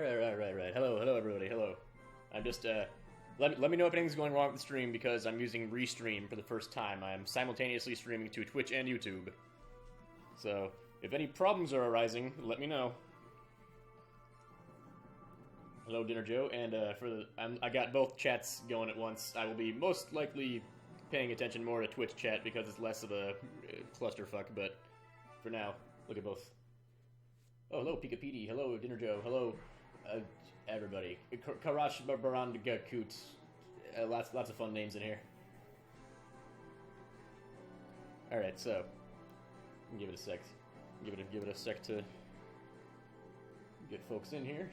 Right. Hello, everybody. Hello. I'm just, let me know if anything's going wrong with the stream because I'm using Restream for the first time. I'm simultaneously streaming to Twitch and YouTube. So, if any problems are arising, let me know. Hello, Dinner Joe, and I got both chats going at once. I will be most likely paying attention more to Twitch chat because it's less of a clusterfuck, but for now, look at both. Oh, hello, Pika Petey. Hello, Dinner Joe. Hello, everybody. Karash Barandagakut. Lots of fun names in here. Alright, so give it a sec. Give it a sec to get folks in here.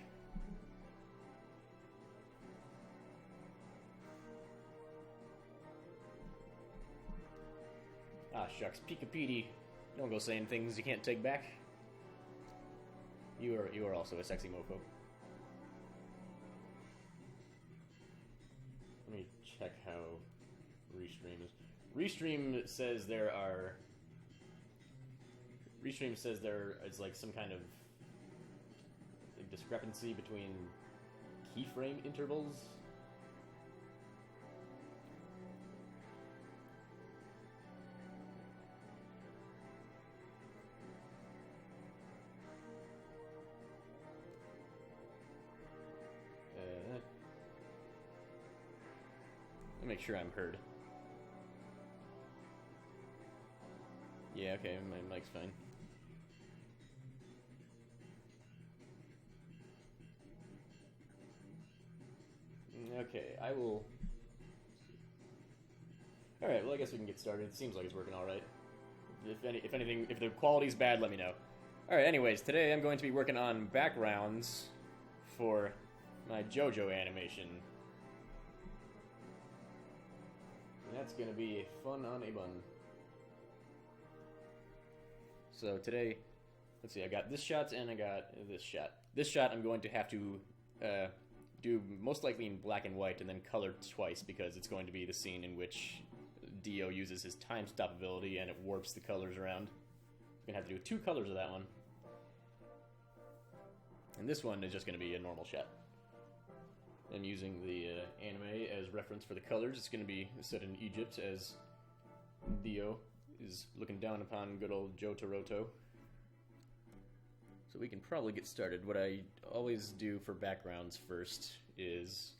Ah, shucks. Pika Petey. Don't go saying things you can't take back. You are also a sexy mofo. Let me check how Restream is. Restream says there is like some kind of discrepancy between keyframe intervals. Let me make sure I'm heard. Yeah, okay, my mic's fine. Okay, I will... Alright, well I guess we can get started. It seems like it's working alright. If the quality's bad, let me know. Alright, anyways, today I'm going to be working on backgrounds for my JoJo animation. And that's gonna be fun on a bun. So today, let's see, I got this shot and I got this shot. This shot I'm going to have to do most likely in black and white and then color twice because it's going to be the scene in which Dio uses his time stop ability and it warps the colors around. I'm gonna have to do 2 colors of that one. And this one is just gonna be a normal shot. And using the anime as reference for the colors, it's going to be set in Egypt as Dio is looking down upon good old Jotaro. So we can probably get started. What I always do for backgrounds first is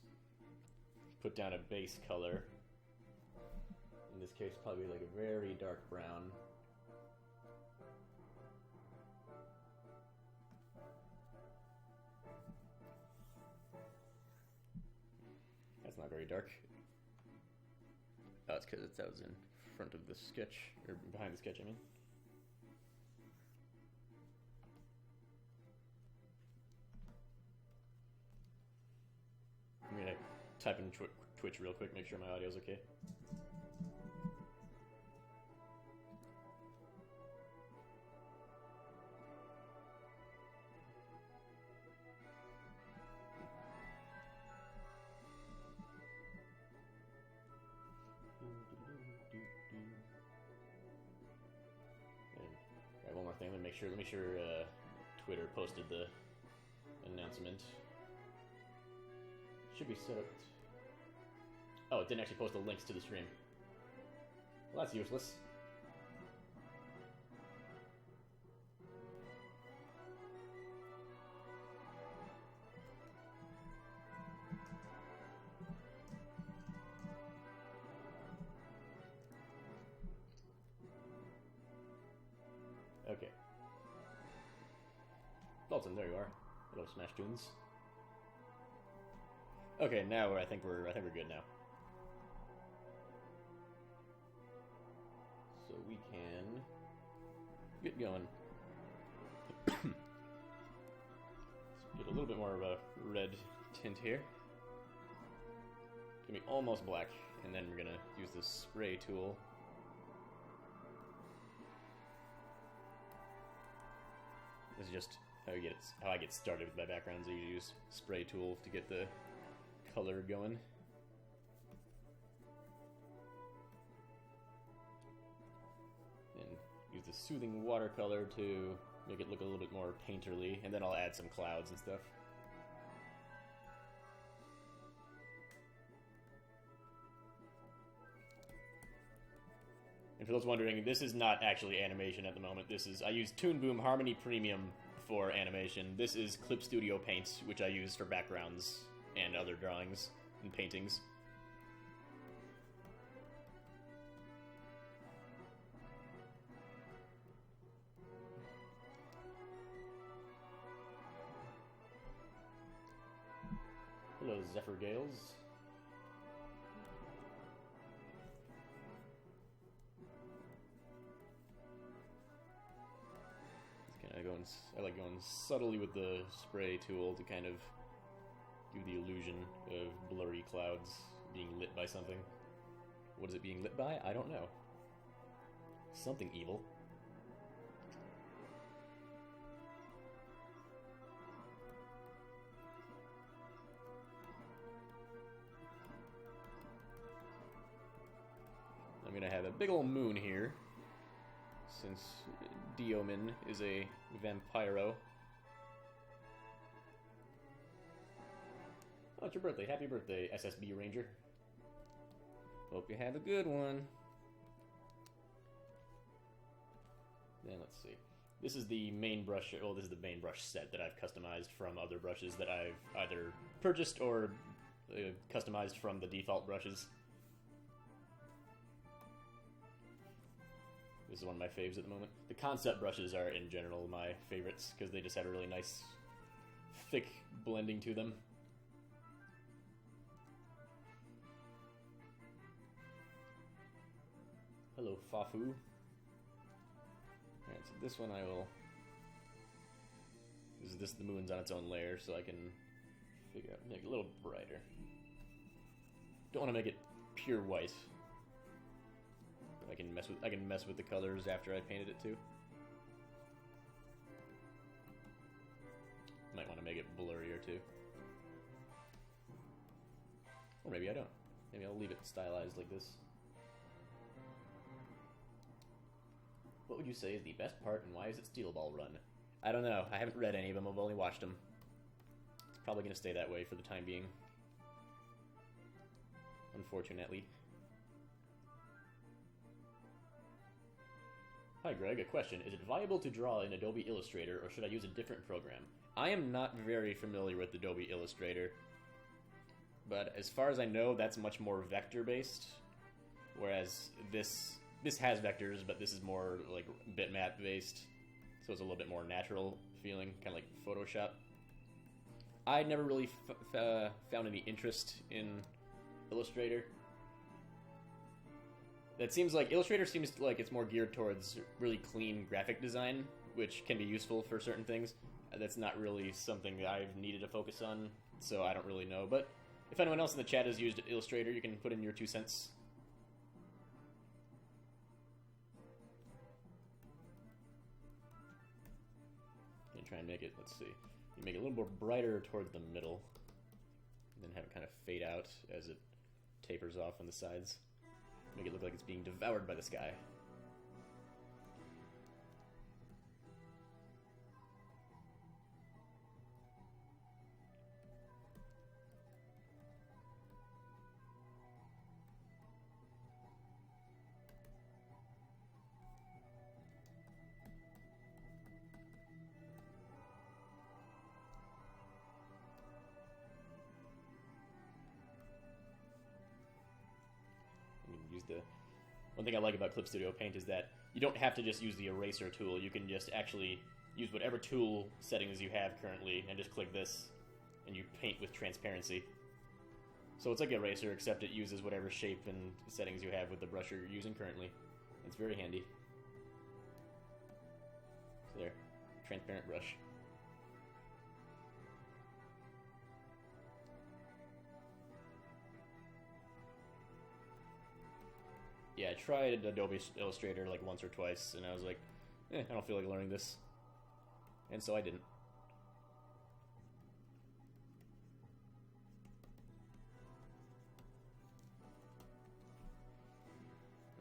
put down a base color. In this case, probably like a very dark brown. That's not very dark. Oh, it's because that was in front of the sketch, or behind the sketch, I mean. I'm gonna type in Twitch real quick, make sure my audio's okay. Alright, one more thing. Let me make sure Twitter posted the announcement. Should be set up. Oh, it didn't actually post the links to the stream. Well, that's useless. Okay. Dalton, there you are. Hello, Smash Tunes. Okay, now I think we're good now. So we can get going. Let's get a little bit more of a red tint here. It's gonna be almost black, and then we're gonna use this spray tool. This is just how I get started with my backgrounds. I usually use spray tool to get the color going. And use the soothing watercolor to make it look a little bit more painterly, and then I'll add some clouds and stuff. And for those wondering, this is not actually animation at the moment. I use Toon Boom Harmony Premium for animation. This is Clip Studio Paint, which I use for backgrounds and other drawings and paintings. Hello, Zephyr Gales. I like going subtly with the spray tool to kind of give the illusion of blurry clouds being lit by something. What is it being lit by? I don't know. Something evil. I'm gonna have a big ol' moon here, since Diomin is a vampiro. Oh, it's your birthday. Happy birthday, SSB Ranger. Hope you have a good one. Then let's see. This is the main brush, well, this is the main brush set that I've customized from other brushes that I've either purchased or customized from the default brushes. This is one of my faves at the moment. The concept brushes are, in general, my favorites, because they just have a really nice, thick blending to them. Hello, Fafu. Alright, so this one I will... the moon's on its own layer, so I can figure out, make it a little brighter. Don't want to make it pure white. I can mess with the colors after I painted it too. Might want to make it blurrier too. Or maybe I don't. Maybe I'll leave it stylized like this. What would you say is the best part and why is it Steel Ball Run? I don't know. I haven't read any of them. I've only watched them. It's probably going to stay that way for the time being. Unfortunately. Hi Greg, a question. Is it viable to draw in Adobe Illustrator or should I use a different program? I am not very familiar with Adobe Illustrator, but as far as I know, that's much more vector-based, whereas this has vectors, but this is more like bitmap-based, so it's a little bit more natural feeling, kind of like Photoshop. I never really found any interest in Illustrator. It seems like Illustrator seems like it's more geared towards really clean graphic design, which can be useful for certain things. That's not really something that I've needed to focus on, so I don't really know. But if anyone else in the chat has used Illustrator, you can put in your 2 cents. And try and make it, let's see, you make it a little more brighter towards the middle, and then have it kind of fade out as it tapers off on the sides. Make it look like it's being devoured by the sky. One thing I like about Clip Studio Paint is that you don't have to just use the eraser tool. You can just actually use whatever tool settings you have currently and just click this and you paint with transparency. So it's like eraser, except it uses whatever shape and settings you have with the brush you're using currently. It's very handy. So there, transparent brush. Yeah, I tried Adobe Illustrator like once or twice, and I was like, I don't feel like learning this. And so I didn't.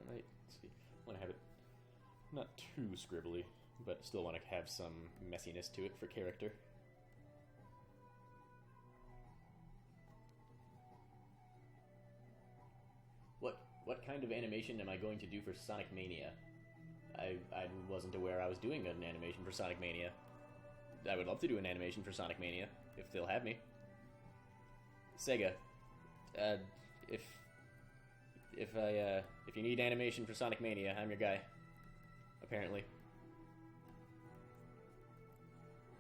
Alright, let's see. I want to have it not too scribbly, but still want to have some messiness to it for character. What kind kind of animation am I going to do for Sonic Mania? I wasn't aware I was doing an animation for Sonic Mania. I would love to do an animation for Sonic Mania, if they'll have me. Sega, if you need animation for Sonic Mania, I'm your guy. Apparently.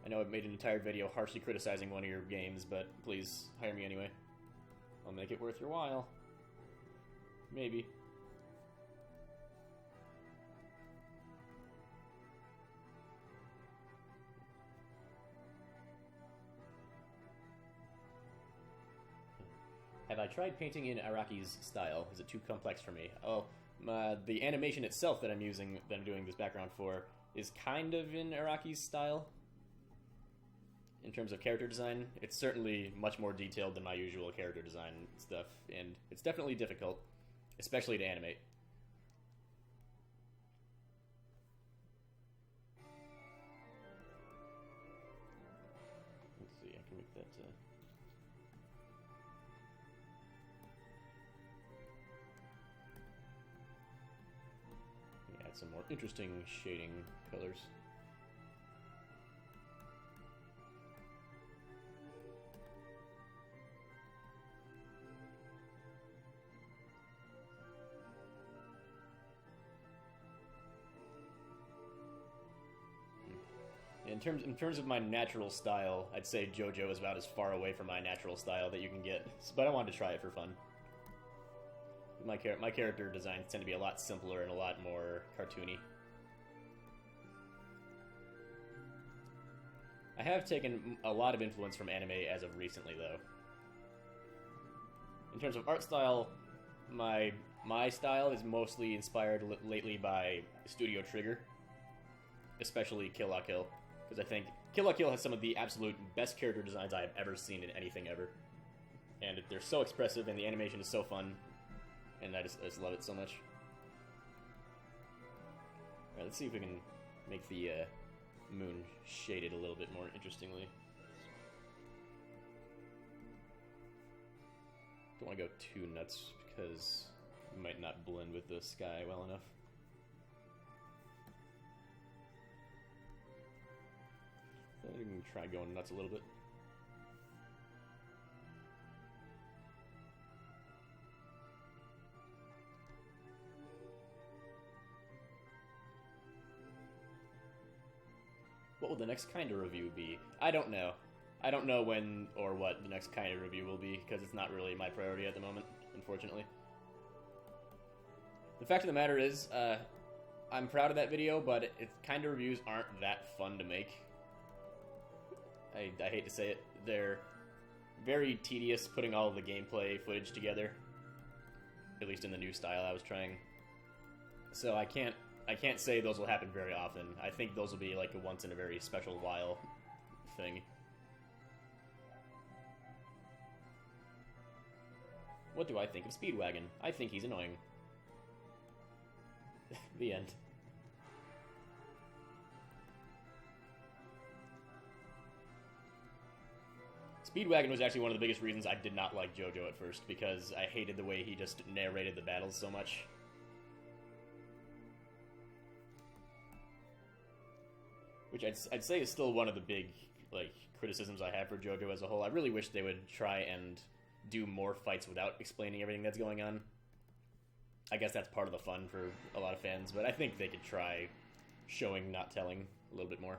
I know I've made an entire video harshly criticizing one of your games, but please, hire me anyway. I'll make it worth your while. Maybe. Have I tried painting in Araki's style? Is it too complex for me? Oh, the animation itself that I'm doing this background for, is kind of in Araki's style. In terms of character design, it's certainly much more detailed than my usual character design stuff, and it's definitely difficult, especially to animate. Let's see, I can make that... add some more interesting shading colors. In terms of my natural style, I'd say JoJo is about as far away from my natural style that you can get, but I wanted to try it for fun. My character designs tend to be a lot simpler and a lot more cartoony. I have taken a lot of influence from anime as of recently, though. In terms of art style, my style is mostly inspired lately by Studio Trigger, especially Kill La Kill, because I think Kill La Kill has some of the absolute best character designs I have ever seen in anything ever. And they're so expressive, and the animation is so fun. And I just love it so much. Alright, let's see if we can make the moon shaded a little bit more interestingly. Don't want to go too nuts, because it might not blend with the sky well enough. So we can try going nuts a little bit. What will the next kind of review be? I don't know. I don't know when or what the next kind of review will be, because it's not really my priority at the moment, unfortunately. The fact of the matter is, I'm proud of that video, but kind of reviews aren't that fun to make. I hate to say it. They're very tedious putting all of the gameplay footage together, at least in the new style I was trying. So I can't say those will happen very often. I think those will be like a once in a very special while thing. What do I think of Speedwagon? I think he's annoying. The end. Speedwagon was actually one of the biggest reasons I did not like JoJo at first, because I hated the way he just narrated the battles so much. Which I'd say is still one of the big criticisms I have for JoJo as a whole. I really wish they would try and do more fights without explaining everything that's going on. I guess that's part of the fun for a lot of fans, but I think they could try showing, not telling, a little bit more.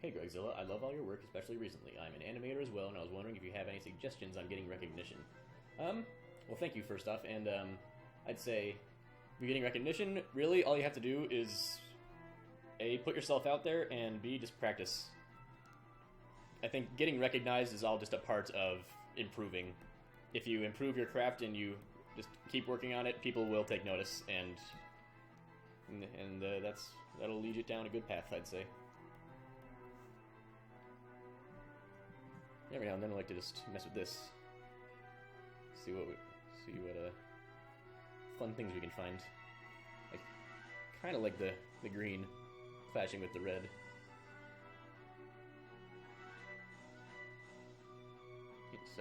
Hey Gregzilla, I love all your work, especially recently. I'm an animator as well, and I was wondering if you have any suggestions on getting recognition. Well, thank you, first off, and I'd say, if you're getting recognition, really all you have to do is, A, put yourself out there, and B, just practice. I think getting recognized is all just a part of improving. If you improve your craft and you just keep working on it, people will take notice, and that'll lead you down a good path, I'd say. Every now and then I like to just mess with this. See what fun things we can find. I kind of like the green clashing with the red.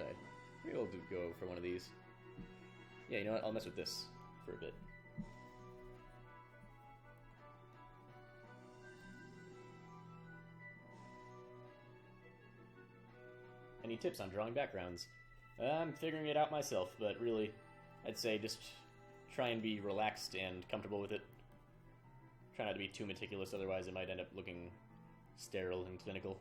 decide. Maybe we'll go for one of these. Yeah, you know what? I'll mess with this for a bit. Any tips on drawing backgrounds? I'm figuring it out myself, but really, I'd say just try and be relaxed and comfortable with it. Try not to be too meticulous, otherwise it might end up looking sterile and clinical.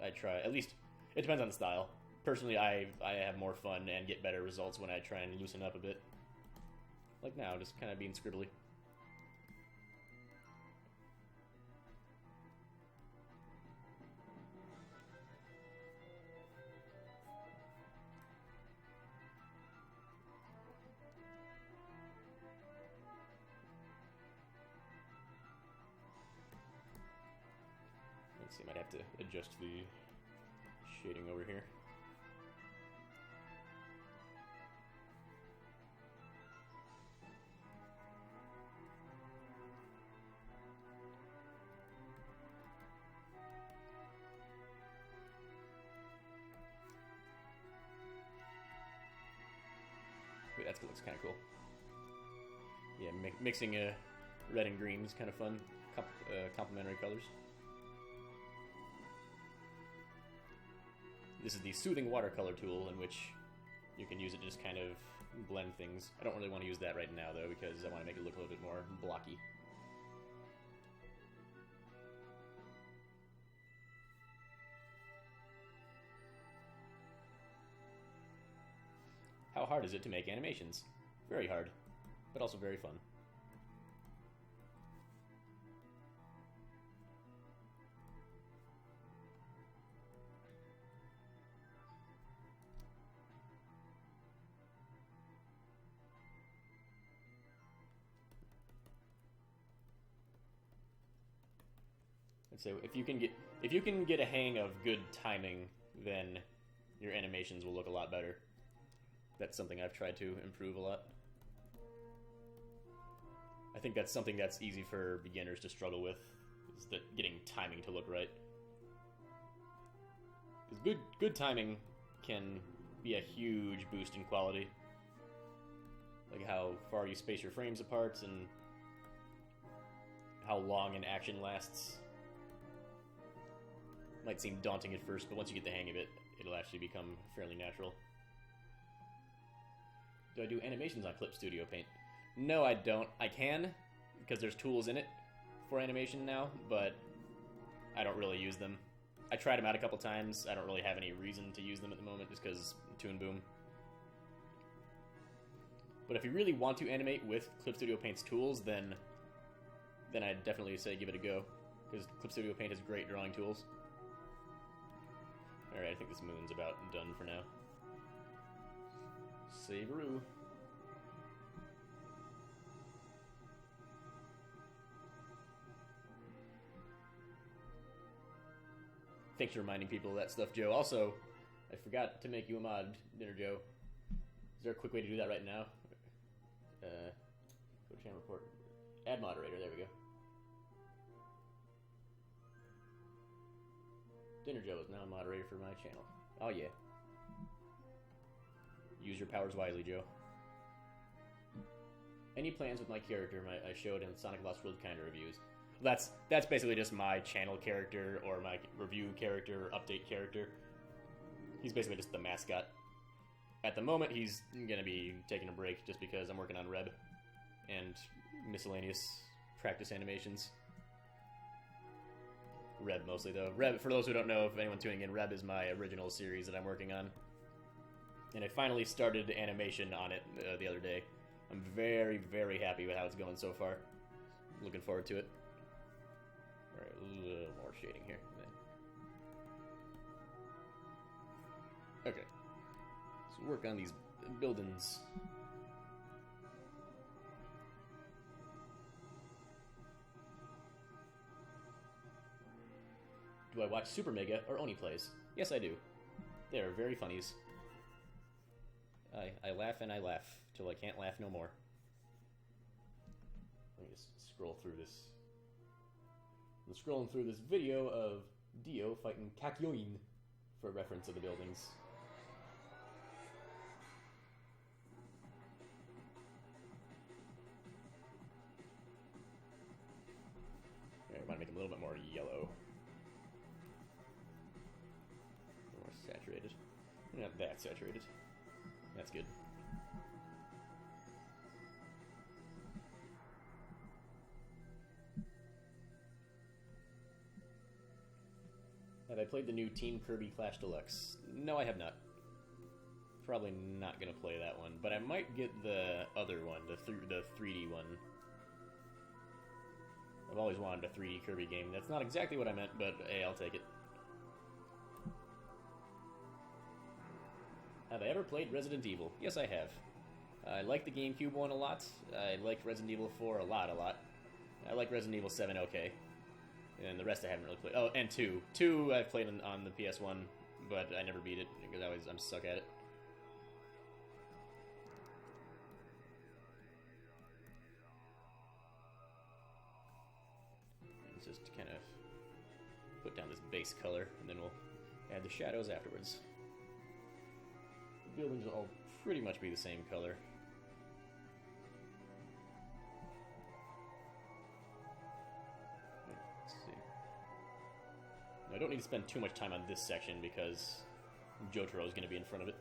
I try, at least, it depends on the style. Personally, I have more fun and get better results when I try and loosen up a bit. Like now, just kind of being scribbly. Let's see, might have to adjust the shading over here. Wait, that looks kind of cool. Yeah, mixing red and green is kind of fun. Complementary colors. This is the Soothing Watercolor tool, in which you can use it to just kind of blend things. I don't really want to use that right now, though, because I want to make it look a little bit more blocky. How hard is it to make animations? Very hard, but also very fun. I'd say if you can get a hang of good timing, then your animations will look a lot better. That's something I've tried to improve a lot. I think that's something that's easy for beginners to struggle with, is that getting timing to look right. Because good timing can be a huge boost in quality. Like how far you space your frames apart and how long an action lasts. Might seem daunting at first, but once you get the hang of it, it'll actually become fairly natural. Do I do animations on Clip Studio Paint? No, I don't. I can, because there's tools in it for animation now, but I don't really use them. I tried them out a couple times. I don't really have any reason to use them at the moment, just because Toon Boom. But if you really want to animate with Clip Studio Paint's tools, then I'd definitely say give it a go, because Clip Studio Paint has great drawing tools. Alright, I think this moon's about done for now. Save-a-roo. Thanks for reminding people of that stuff, Joe. Also, I forgot to make you a mod, Dinner Joe. Is there a quick way to do that right now? Go to channel report. Add moderator, there we go. Dinner Joe is now a moderator for my channel. Oh yeah. Use your powers wisely, Joe. Any plans with my character I showed in Sonic Lost World kind of reviews? That's basically just my channel character or my review character or update character. He's basically just the mascot. At the moment, he's going to be taking a break just because I'm working on Reb and miscellaneous practice animations. Reb mostly, though. Reb, for those who don't know, if anyone tuning in, Reb is my original series that I'm working on. And I finally started animation on it the other day. I'm very, very happy with how it's going so far. Looking forward to it. Alright, a little more shading here. Okay. So work on these buildings. Do I watch Super Mega or Oni Plays? Yes, I do. They are very funnies. I laugh and I laugh till I can't laugh no more. Let me just scroll through this. I'm scrolling through this video of Dio fighting Kakyoin for reference of the buildings. I want to make them a little bit more yellow. More saturated. Not that saturated. That's good. Have I played the new Team Kirby Clash Deluxe? No, I have not. Probably not going to play that one, but I might get the other one, the 3D one. I've always wanted a 3D Kirby game. That's not exactly what I meant, but hey, I'll take it. Have I ever played Resident Evil? Yes, I have. I like the GameCube one a lot. I like Resident Evil 4 a lot. I like Resident Evil 7 okay. And the rest I haven't really played. Oh, and 2. 2 I've played on the PS1, but I never beat it because I'm stuck at it. Let's just kind of put down this base color, and then we'll add the shadows afterwards. The buildings will all pretty much be the same color. Let's see. I don't need to spend too much time on this section because Jotaro is going to be in front of it.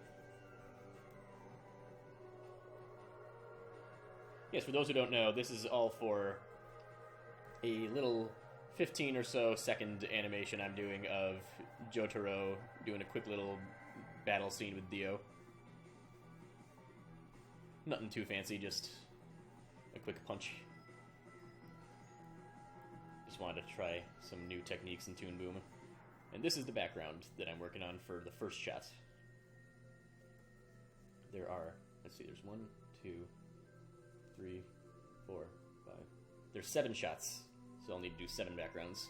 Yes, for those who don't know, this is all for a little 15 or so second animation I'm doing of Jotaro doing a quick little battle scene with Dio. Nothing too fancy, just a quick punch. Just wanted to try some new techniques in Toon Boom. And this is the background that I'm working on for the first shot. There are, let's see, there's 1, 2, 3, 4, 5. There's 7 shots, so I'll need to do 7 backgrounds.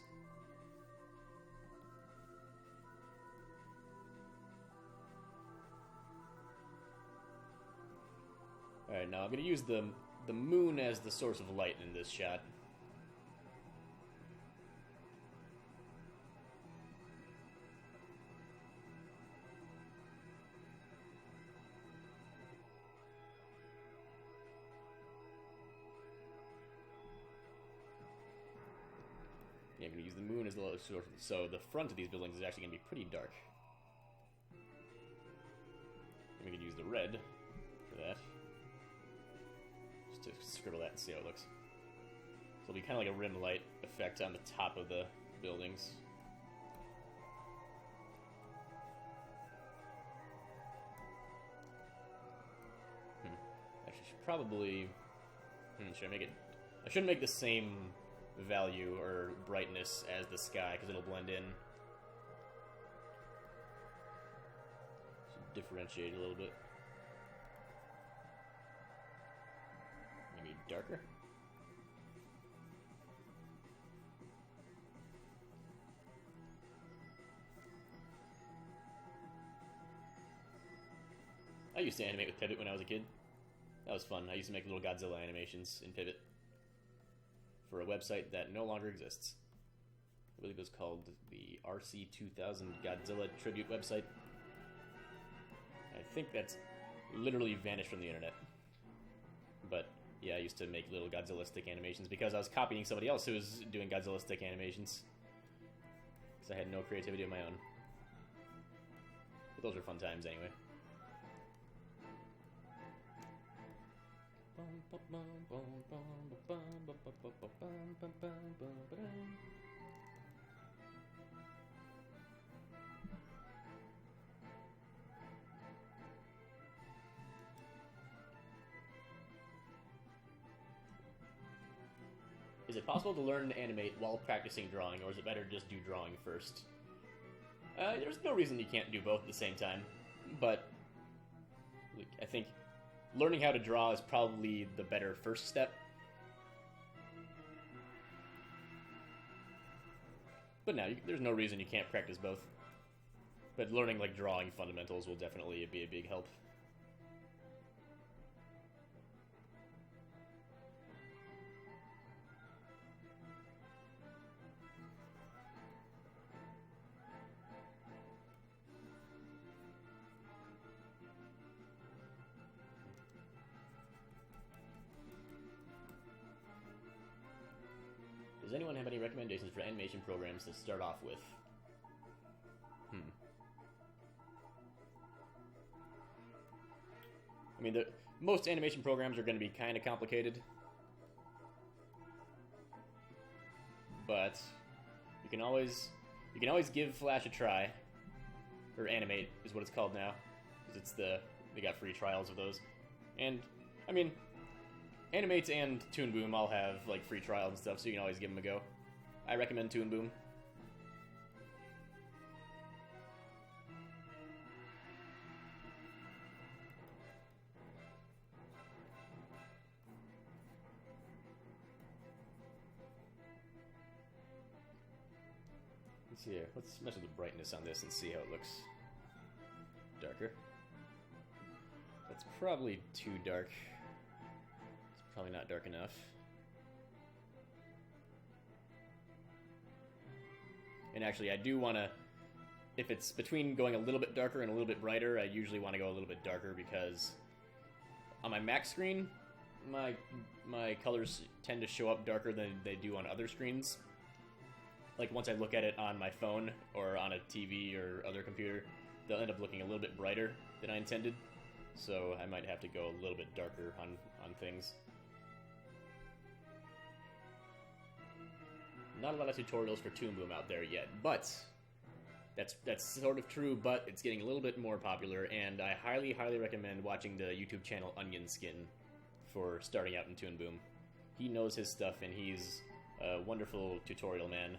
Alright, now I'm going to use the moon as the source of light in this shot. Yeah, I'm going to use the moon as the source, so the front of these buildings is actually going to be pretty dark. And we can use the red for that. To scribble that and see how it looks. So it'll be kind of like a rim light effect on the top of the buildings. Actually, should probably... should I make it... I shouldn't make the same value or brightness as the sky, because it'll blend in. Should differentiate a little bit. Maybe darker? I used to animate with Pivot when I was a kid. That was fun. I used to make little Godzilla animations in Pivot for a website that no longer exists. I believe it was called the RC2000 Godzilla Tribute website. I think that's literally vanished from the internet. But yeah, I used to make little Godzilla stick animations because I was copying somebody else who was doing Godzilla stick animations. Because I had no creativity of my own. But those were fun times anyway. Is it possible to learn to animate while practicing drawing, or is it better to just do drawing first? There's no reason you can't do both at the same time, but I think learning how to draw is probably the better first step. But no, there's no reason you can't practice both. But learning like drawing fundamentals will definitely be a big help. Does anyone have any recommendations for animation programs to start off with? I mean, most animation programs are going to be kind of complicated, but you can always give Flash a try, or Animate is what it's called now, because they got free trials of those, and I mean, Animate and Toon Boom all have like free trials and stuff, so you can always give them a go. I recommend Toon Boom. Let's see here. Let's mess with the brightness on this and see how it looks. Darker. That's probably too dark. It's probably not dark enough. And actually, I do want to... If it's between going a little bit darker and a little bit brighter, I usually want to go a little bit darker because on my Mac screen, my colors tend to show up darker than they do on other screens. Like, once I look at it on my phone or on a TV or other computer, they'll end up looking a little bit brighter than I intended. So I might have to go a little bit darker on things. Not a lot of tutorials for Toon Boom out there yet, but that's sort of true, but it's getting a little bit more popular, and I highly, highly recommend watching the YouTube channel Onion Skin for starting out in Toon Boom. He knows his stuff, and he's a wonderful tutorial man.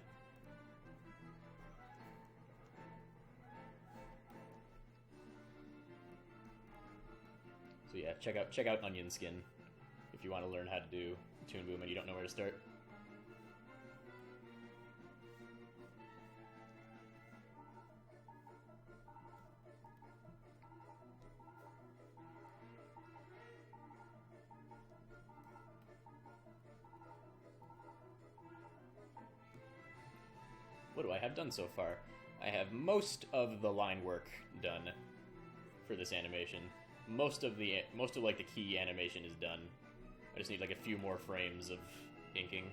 So yeah, check out Onion Skin if you want to learn how to do Toon Boom and you don't know where to start. What do I have done so far? I have most of the line work done for this animation. Most of like the key animation is done. I just need like a few more frames of inking.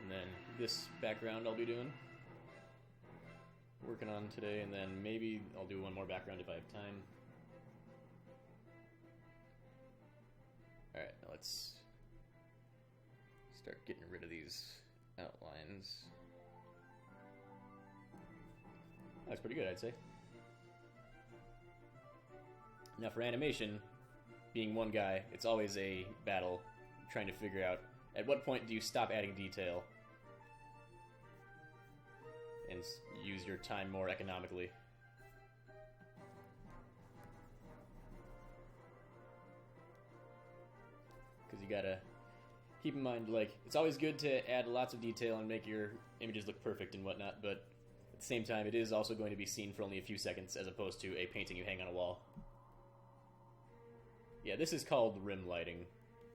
And then this background I'll be working on today, and then maybe I'll do one more background if I have time. Alright, now let's start getting rid of these outlines. That's pretty good, I'd say. Now for animation, being one guy, it's always a battle trying to figure out at what point do you stop adding detail and use your time more economically. Because you gotta keep in mind, like, it's always good to add lots of detail and make your images look perfect and whatnot, but at the same time, it is also going to be seen for only a few seconds as opposed to a painting you hang on a wall. Yeah, this is called rim lighting.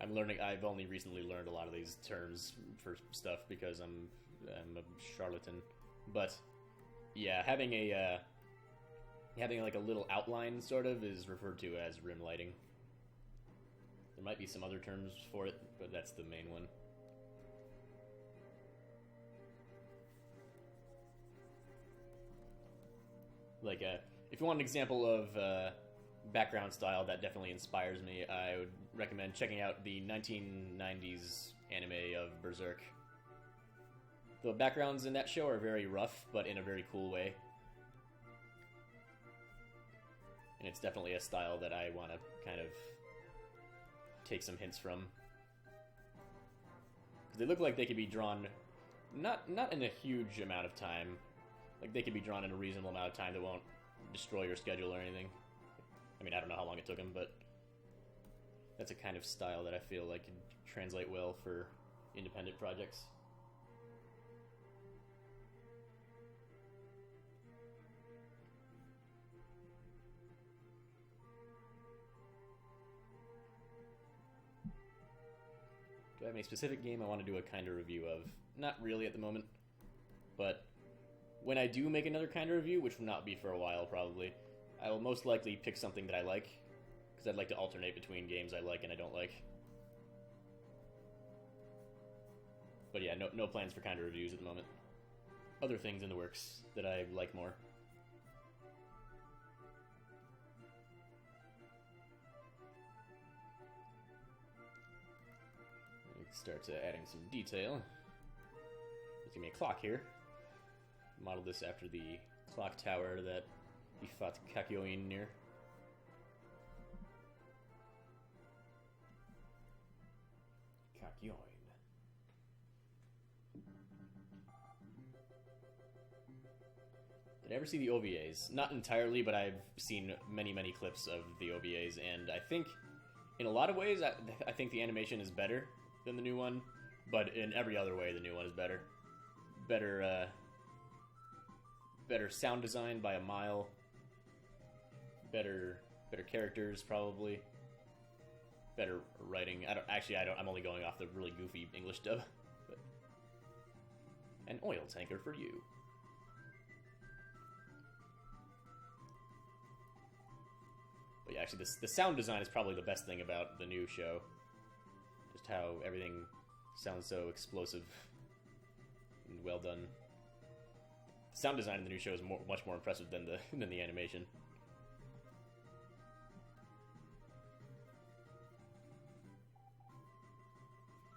I've only recently learned a lot of these terms for stuff because I'm a charlatan. But yeah, having like a little outline sort of is referred to as rim lighting. There might be some other terms for it, but that's the main one. Like, if you want an example of background style that definitely inspires me, I would recommend checking out the 1990s anime of Berserk. The backgrounds in that show are very rough, but in a very cool way. And it's definitely a style that I want to kind of take some hints from. Because they look like they could be drawn not in a huge amount of time. Like, they could be drawn in a reasonable amount of time that won't destroy your schedule or anything. I mean, I don't know how long it took them, but that's a kind of style that I feel like can translate well for independent projects. Do I have any specific game I want to do a kind of review of? Not really at the moment, but when I do make another kind of review, which will not be for a while probably, I will most likely pick something that I like, because I'd like to alternate between games I like and I don't like. But yeah, no plans for kind of reviews at the moment. Other things in the works that I like more. Start adding some detail. Let's give me a clock here. Model this after the clock tower that we fought Kakyoin near. Kakyoin. Did I ever see the OVAs? Not entirely, but I've seen many clips of the OVAs, and I think, in a lot of ways, I think the animation is better than the new one, but in every other way, the new one is better. Better sound design by a mile. Better characters, probably. Better writing. I'm only going off the really goofy English dub. But an oil tanker for you. But yeah, actually, the sound design is probably the best thing about the new show. Just how everything sounds so explosive and well done. The sound design in the new show is much more impressive than the animation.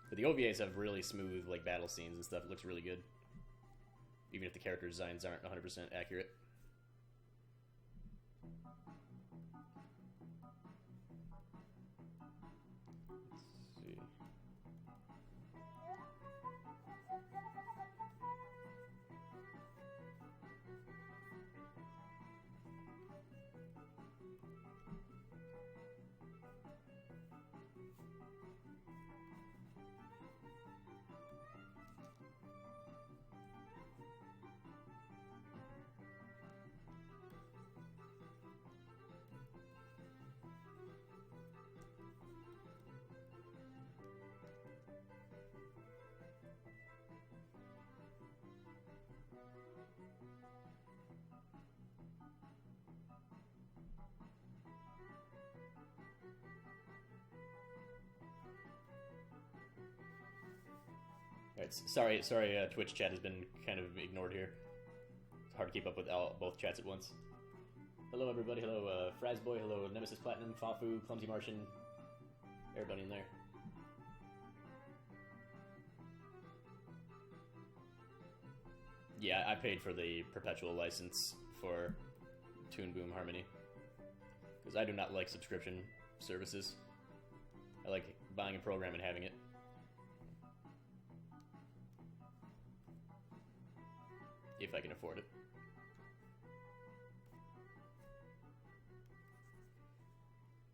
But the OVAs have really smooth battle scenes and stuff. It looks really good, even if the character designs aren't 100% accurate. Alright, sorry, Twitch chat has been kind of ignored here. It's hard to keep up with both chats at once. Hello, everybody. Hello, Frazboy. Hello, Nemesis Platinum, Fafu, Clumsy Martian. Everybody in there. Yeah, I paid for the perpetual license for Toon Boom Harmony. Because I do not like subscription services. I like buying a program and having it. If I can afford it.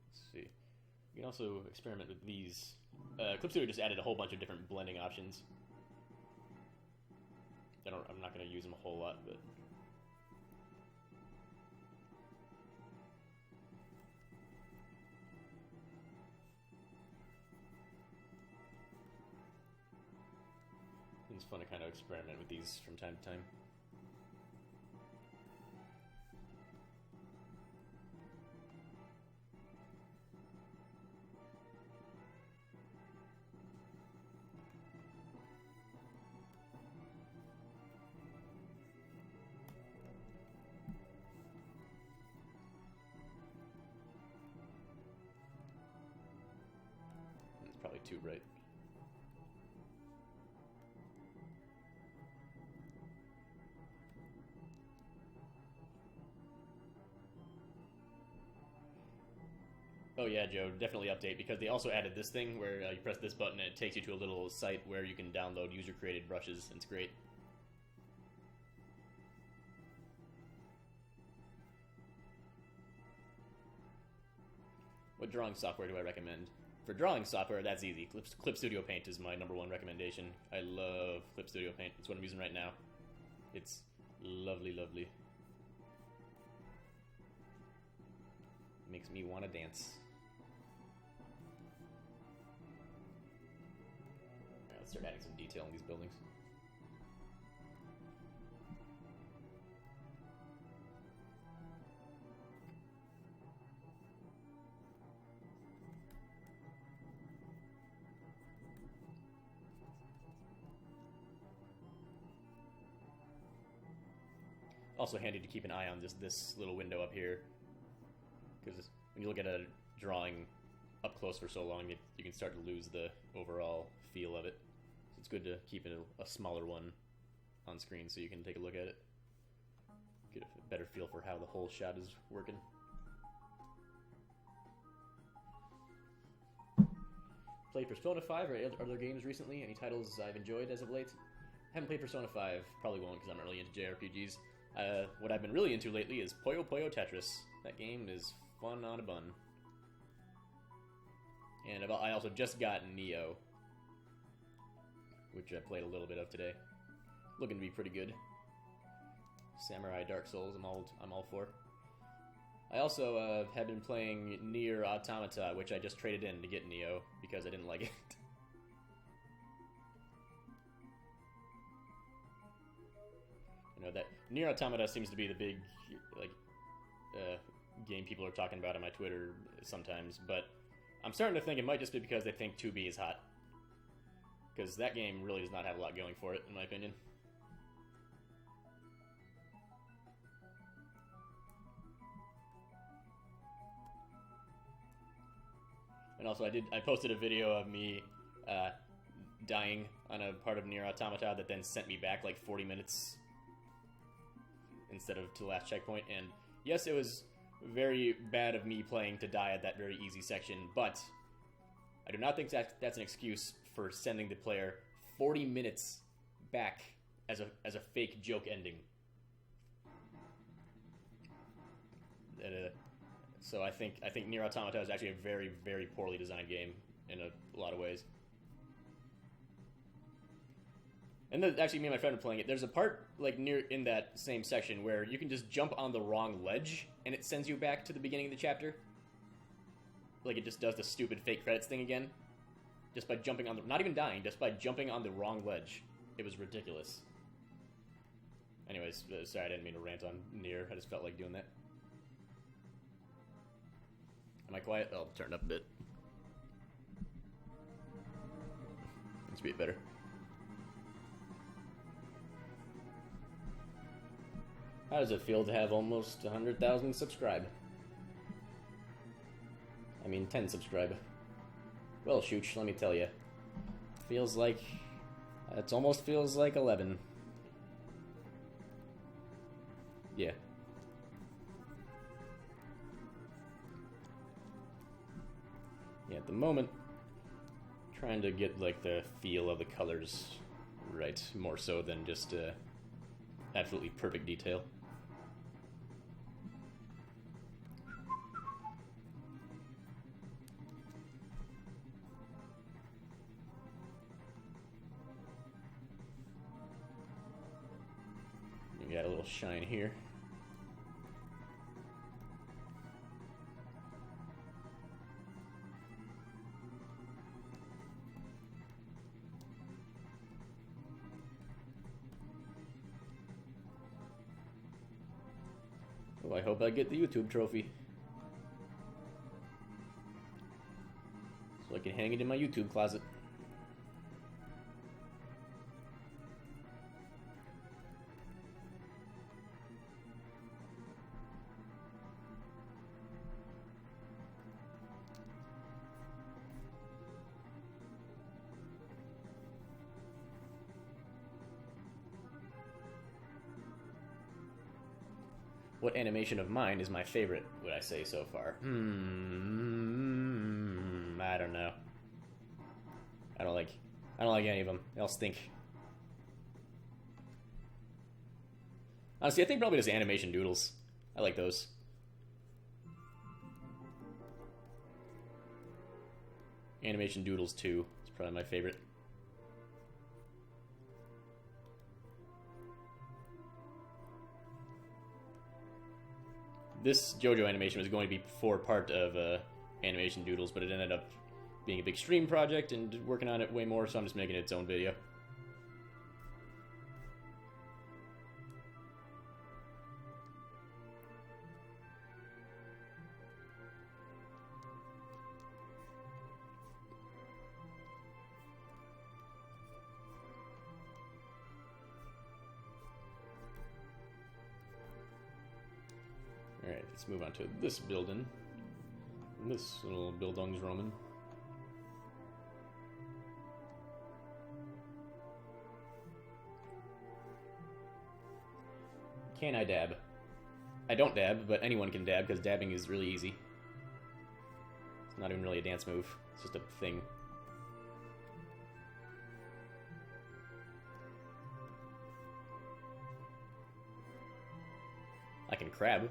Let's see. You can also experiment with these. Clip Studio just added a whole bunch of different blending options. I'm not going to use them a whole lot, but... It's fun to kind of experiment with these from time to time. It's probably too bright. Oh yeah, Joe, definitely update, because they also added this thing where you press this button and it takes you to a little site where you can download user-created brushes, and it's great. What drawing software do I recommend? For drawing software, that's easy. Clip Studio Paint is my #1 recommendation. I love Clip Studio Paint. It's what I'm using right now. It's lovely, lovely. Makes me want to dance. Alright, let's start adding some detail in these buildings. also handy to keep an eye on this little window up here, because when you look at a drawing up close for so long, you can start to lose the overall feel of it. So it's good to keep a smaller one on screen so you can take a look at it, get a better feel for how the whole shot is working. Played Persona 5 or other games recently? Any titles I've enjoyed as of late? Haven't played Persona 5, probably won't because I'm not really into JRPGs. What I've been really into lately is Puyo Puyo Tetris. That game is fun on a bun. And I also just got Neo, which I played a little bit of today. Looking to be pretty good. Samurai Dark Souls, I'm all for. I also have been playing Nier Automata, which I just traded in to get Neo because I didn't like it. You know, that Nier Automata seems to be the big game people are talking about on my Twitter sometimes, but I'm starting to think it might just be because they think 2B is hot. Because that game really does not have a lot going for it, in my opinion. And also, I posted a video of me dying on a part of Nier Automata that then sent me back like 40 minutes instead of to the last checkpoint. And yes, it was very bad of me playing to die at that very easy section, but I do not think that's an excuse for sending the player 40 minutes back as a fake joke ending. So I think Nier Automata is actually a very, very poorly designed game in a lot of ways. And actually, me and my friend are playing it. There's a part like near in that same section where you can just jump on the wrong ledge and it sends you back to the beginning of the chapter. Like it just does the stupid fake credits thing again, just by jumping on the not even dying, just by jumping on the wrong ledge. It was ridiculous. Anyways, sorry, I didn't mean to rant on Nier. I just felt like doing that. Am I quiet? Oh, I'll turn it up a bit. Let's be better. How does it feel to have almost 100,000 subscribe? I mean, 10 subscribe. Well, Shooch, let me tell you. Feels like... It almost feels like 11. Yeah. Yeah, at the moment, trying to get, like, the feel of the colors right, more so than just, absolutely perfect detail. We got a little shine here. Oh, I hope I get the YouTube trophy. So I can hang it in my YouTube closet. What animation of mine is my favorite, would I say, so far? I don't know. I don't like any of them. They all stink. Honestly, I think probably just animation doodles. I like those. Animation Doodles 2 is probably my favorite. This JoJo animation was going to be before part of Animation Doodles, but it ended up being a big stream project and working on it way more, so I'm just making its own video. let's move on to this building. This little Bildungsroman. Can I dab? I don't dab, but anyone can dab because dabbing is really easy. It's not even really a dance move, it's just a thing. I can crab.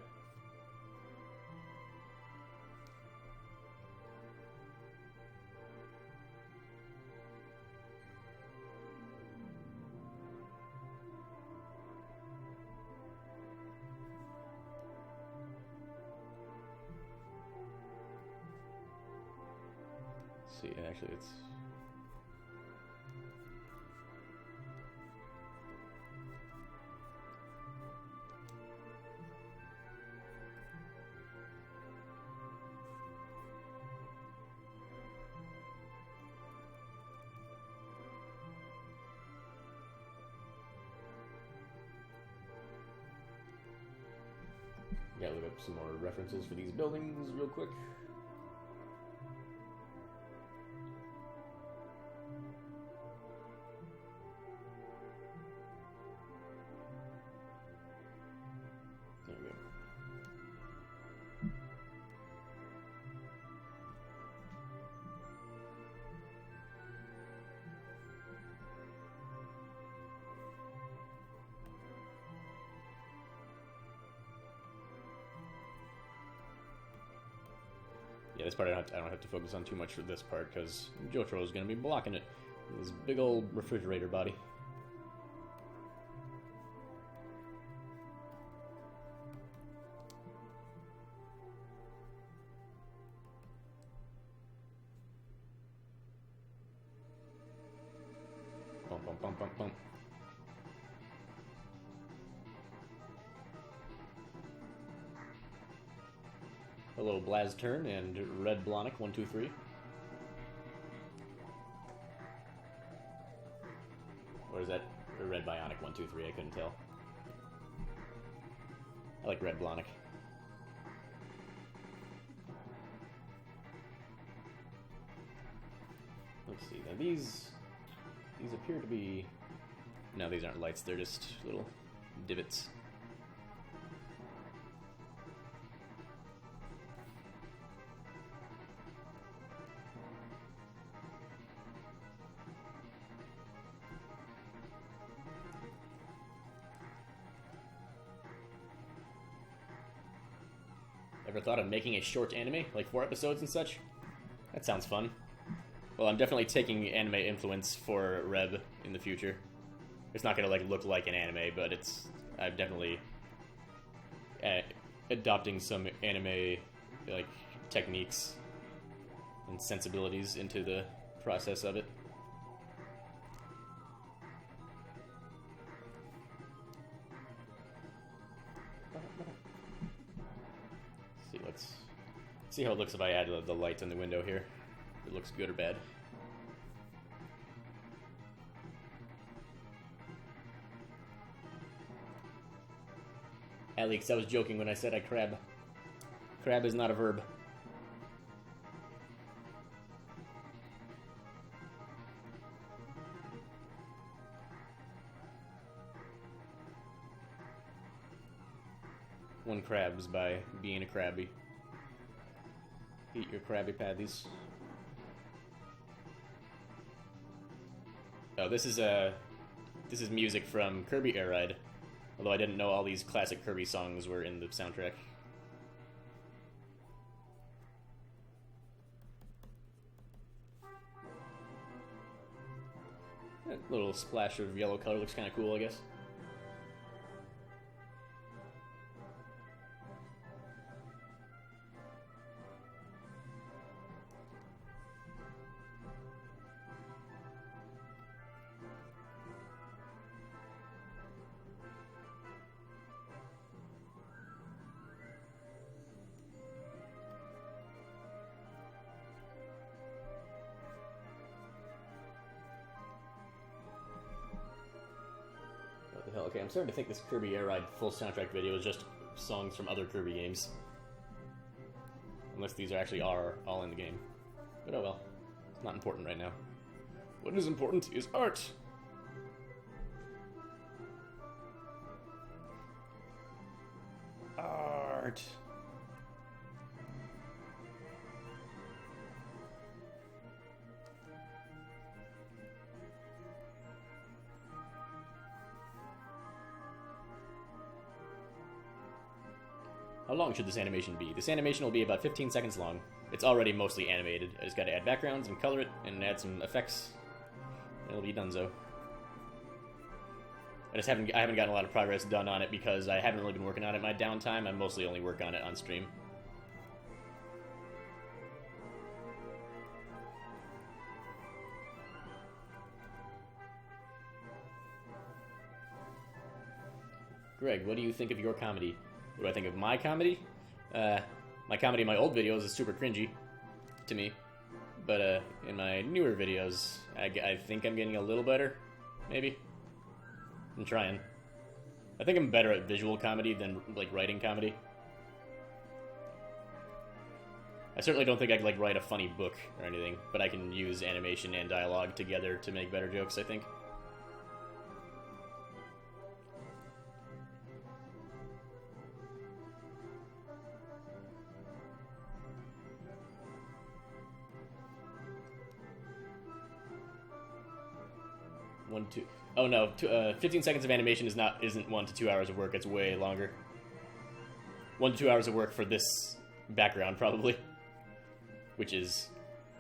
See, actually, it's... Gotta look up some more references for these buildings real quick. There we go. Yeah, this part I don't have to focus on too much for this part because Jotaro is going to be blocking it with his big old refrigerator body. Bum, bum, bum, bum, bum. Hello, Blazturn and Red Blonic 123. Or is that a Red Bionic 123? I couldn't tell. I like Red Blonic. Let's see. Now these appear to be... No, these aren't lights. They're just little divots. Ever thought of making a short anime, like 4 episodes and such? That sounds fun. Well, I'm definitely taking anime influence for Reb in the future. It's not gonna look like an anime, but I'm definitely adopting some anime techniques and sensibilities into the process of it. Let's see how it looks if I add the light in the window here. If it looks good or bad. Alex, I was joking when I said I crab. Crab is not a verb. One crabs by being a crabby. Eat your Krabby Patties. Oh, this is music from Kirby Air Ride. Although I didn't know all these classic Kirby songs were in the soundtrack. That little splash of yellow color looks kind of cool, I guess. What the hell? Okay, I'm starting to think this Kirby Air Ride full soundtrack video is just songs from other Kirby games. Unless these actually are all in the game. But oh well. It's not important right now. What is important is art! Art! How long should this animation be? This animation will be about 15 seconds long. It's already mostly animated. I just gotta add backgrounds and color it and add some effects. It'll be donezo. I haven't gotten a lot of progress done on it because I haven't really been working on it in my downtime. I mostly only work on it on stream. Greg, what do you think of your comedy? What do I think of my comedy? My comedy in my old videos is super cringy to me. But in my newer videos, I think I'm getting a little better, maybe. I'm trying. I think I'm better at visual comedy than, like, writing comedy. I certainly don't think I could, like, write a funny book or anything, but I can use animation and dialogue together to make better jokes, I think. Oh no, 15 seconds of animation isn't 1 to 2 hours of work. It's way longer. 1 to 2 hours of work for this background, probably, which is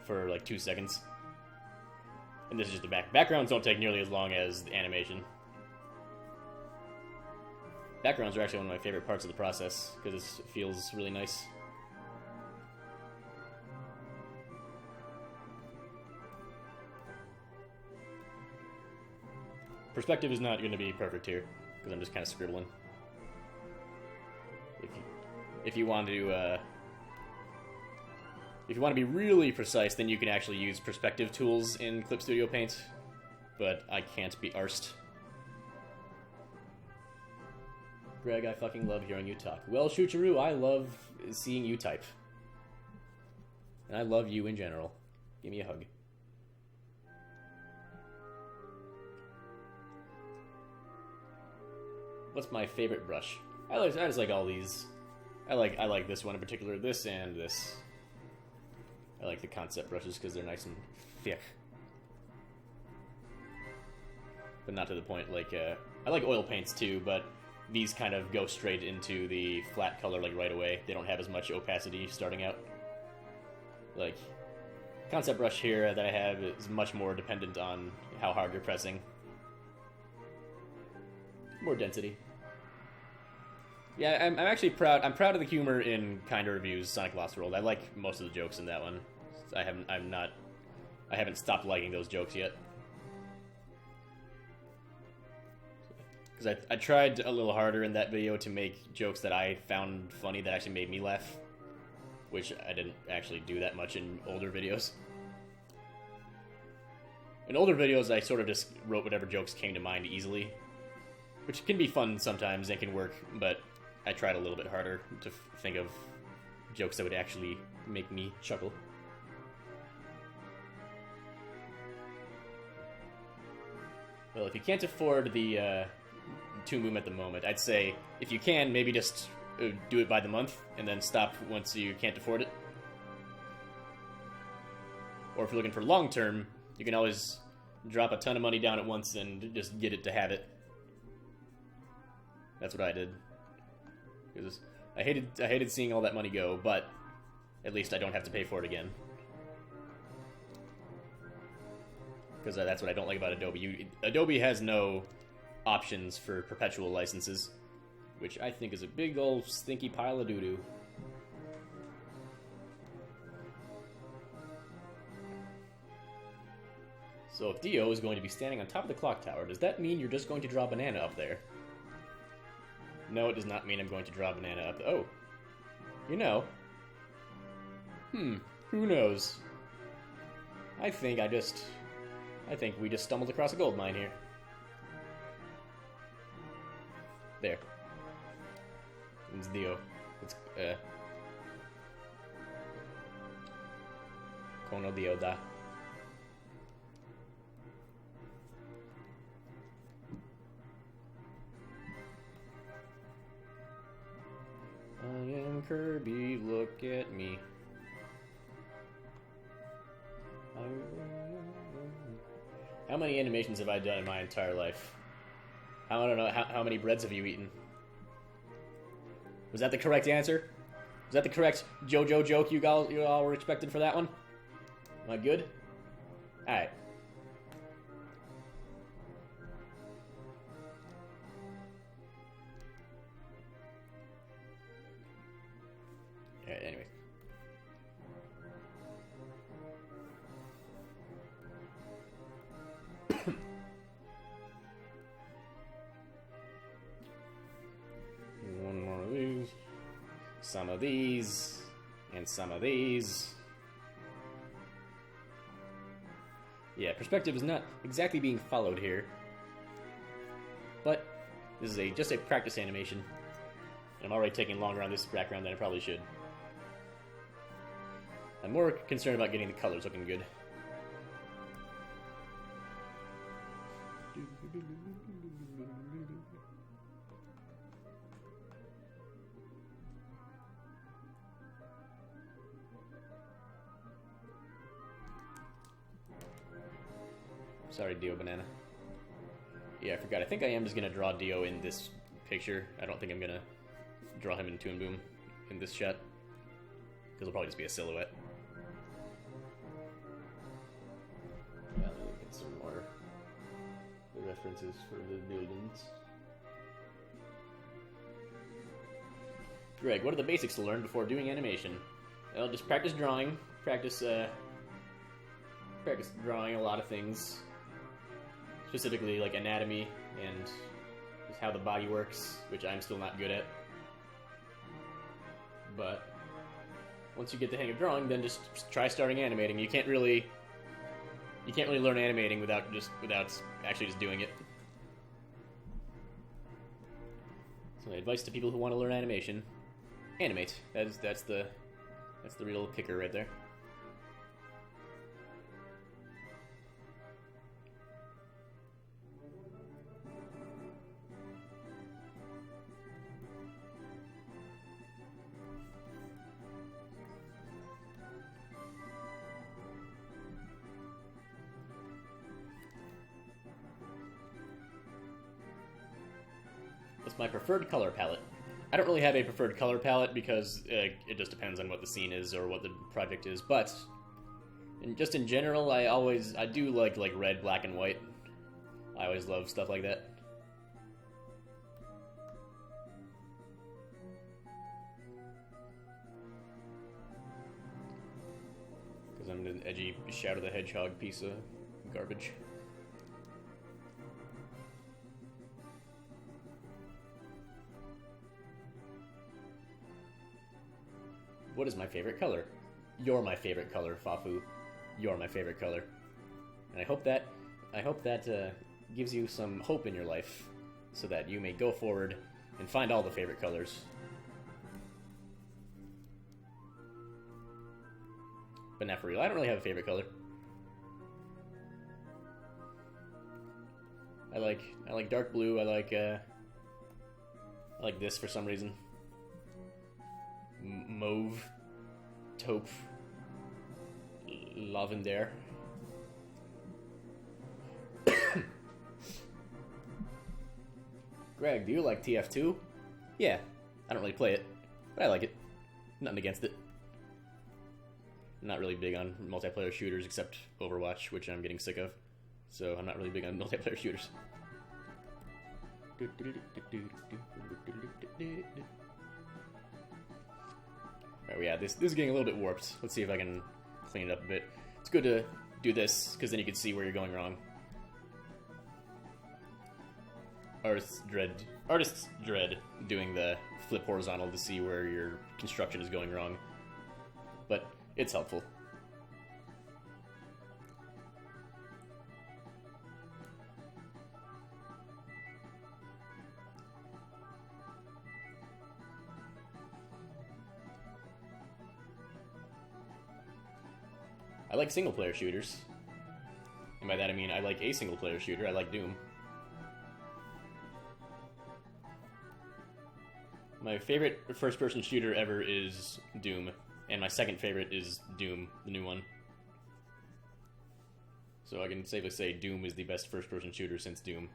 for like 2 seconds. And this is just the backgrounds don't take nearly as long as the animation. Backgrounds are actually one of my favorite parts of the process because it feels really nice. Perspective is not going to be perfect here, because I'm just kind of scribbling. If you want to be really precise, then you can actually use perspective tools in Clip Studio Paint, but I can't be arsed. Greg, I fucking love hearing you talk. Well, Shucharu, I love seeing you type. And I love you in general. Give me a hug. What's my favorite brush? I just like all these. I like this one in particular. This and this. I like the concept brushes because they're nice and thick, but not to the point. Like I like oil paints too, but these kind of go straight into the flat color like right away. They don't have as much opacity starting out. Like concept brush here that I have is much more dependent on how hard you're pressing. More density. Yeah, I'm actually proud. I'm proud of the humor in Kinda Reviews Sonic Lost World. I like most of the jokes in that one. I haven't stopped liking those jokes yet. Because I tried a little harder in that video to make jokes that I found funny that actually made me laugh, which I didn't actually do that much in older videos. In older videos, I sort of just wrote whatever jokes came to mind easily, which can be fun sometimes and can work, but I tried a little bit harder to think of jokes that would actually make me chuckle. Well, if you can't afford the Toon Boom at the moment, I'd say, if you can, maybe just do it by the month, and then stop once you can't afford it. Or if you're looking for long-term, you can always drop a ton of money down at once and just get it to have it. That's what I did. Because I hated seeing all that money go, but at least I don't have to pay for it again. Because that's what I don't like about Adobe. Adobe has no options for perpetual licenses, which I think is a big old stinky pile of doo-doo. So if Dio is going to be standing on top of the clock tower, does that mean you're just going to draw a banana up there? No, it does not mean I'm going to draw a banana up. Oh. You know. Who knows? I think we just stumbled across a gold mine here. There. It's Dio. It's, Kono Dio da. I am Kirby, look at me. How many animations have I done in my entire life? I don't know, how many breads have you eaten? Was that the correct answer? Was that the correct JoJo joke you all were expected for that one? Am I good? Alright. Alright, anyways. One more of these. Some of these. And some of these. Yeah, perspective is not exactly being followed here. But this is just a practice animation. And I'm already taking longer on this background than I probably should. I'm more concerned about getting the colors looking good. Sorry, Dio Banana. Yeah, I forgot. I think I am just going to draw Dio in this picture. I don't think I'm going to draw him in Toon Boom in this shot. Because it'll probably just be a silhouette. Yeah, let me look at some more the references for the buildings. Greg, what are the basics to learn before doing animation? Well, just practice drawing. Practice drawing a lot of things. Specifically, like anatomy and just how the body works, which I'm still not good at. But once you get the hang of drawing, then just try starting animating. You can't really learn animating without actually just doing it. So my advice to people who want to learn animation: animate. That's the real kicker right there. It's my preferred color palette. I don't really have a preferred color palette because it just depends on what the scene is or what the project is, but just in general, I do like red, black, and white. I always love stuff like that. Because I'm an edgy Shadow the Hedgehog piece of garbage. What is my favorite color? You're my favorite color, Fafu. You're my favorite color. And I hope that gives you some hope in your life, so that you may go forward and find all the favorite colors. But not for real. I don't really have a favorite color. I like dark blue. I like this for some reason. Mauve, taupe, lavender. Greg, do you like TF2? Yeah, I don't really play it, but I like it. Nothing against it. I'm not really big on multiplayer shooters except Overwatch, which I'm getting sick of. So I'm not really big on multiplayer shooters. Oh yeah, this is getting a little bit warped. Let's see if I can clean it up a bit. It's good to do this, because then you can see where you're going wrong. Artists dread doing the flip horizontal to see where your construction is going wrong. But it's helpful. I like single-player shooters. And by that I mean I like a single-player shooter. I like Doom. My favorite first-person shooter ever is Doom, and my second favorite is Doom, the new one. So I can safely say Doom is the best first-person shooter since Doom.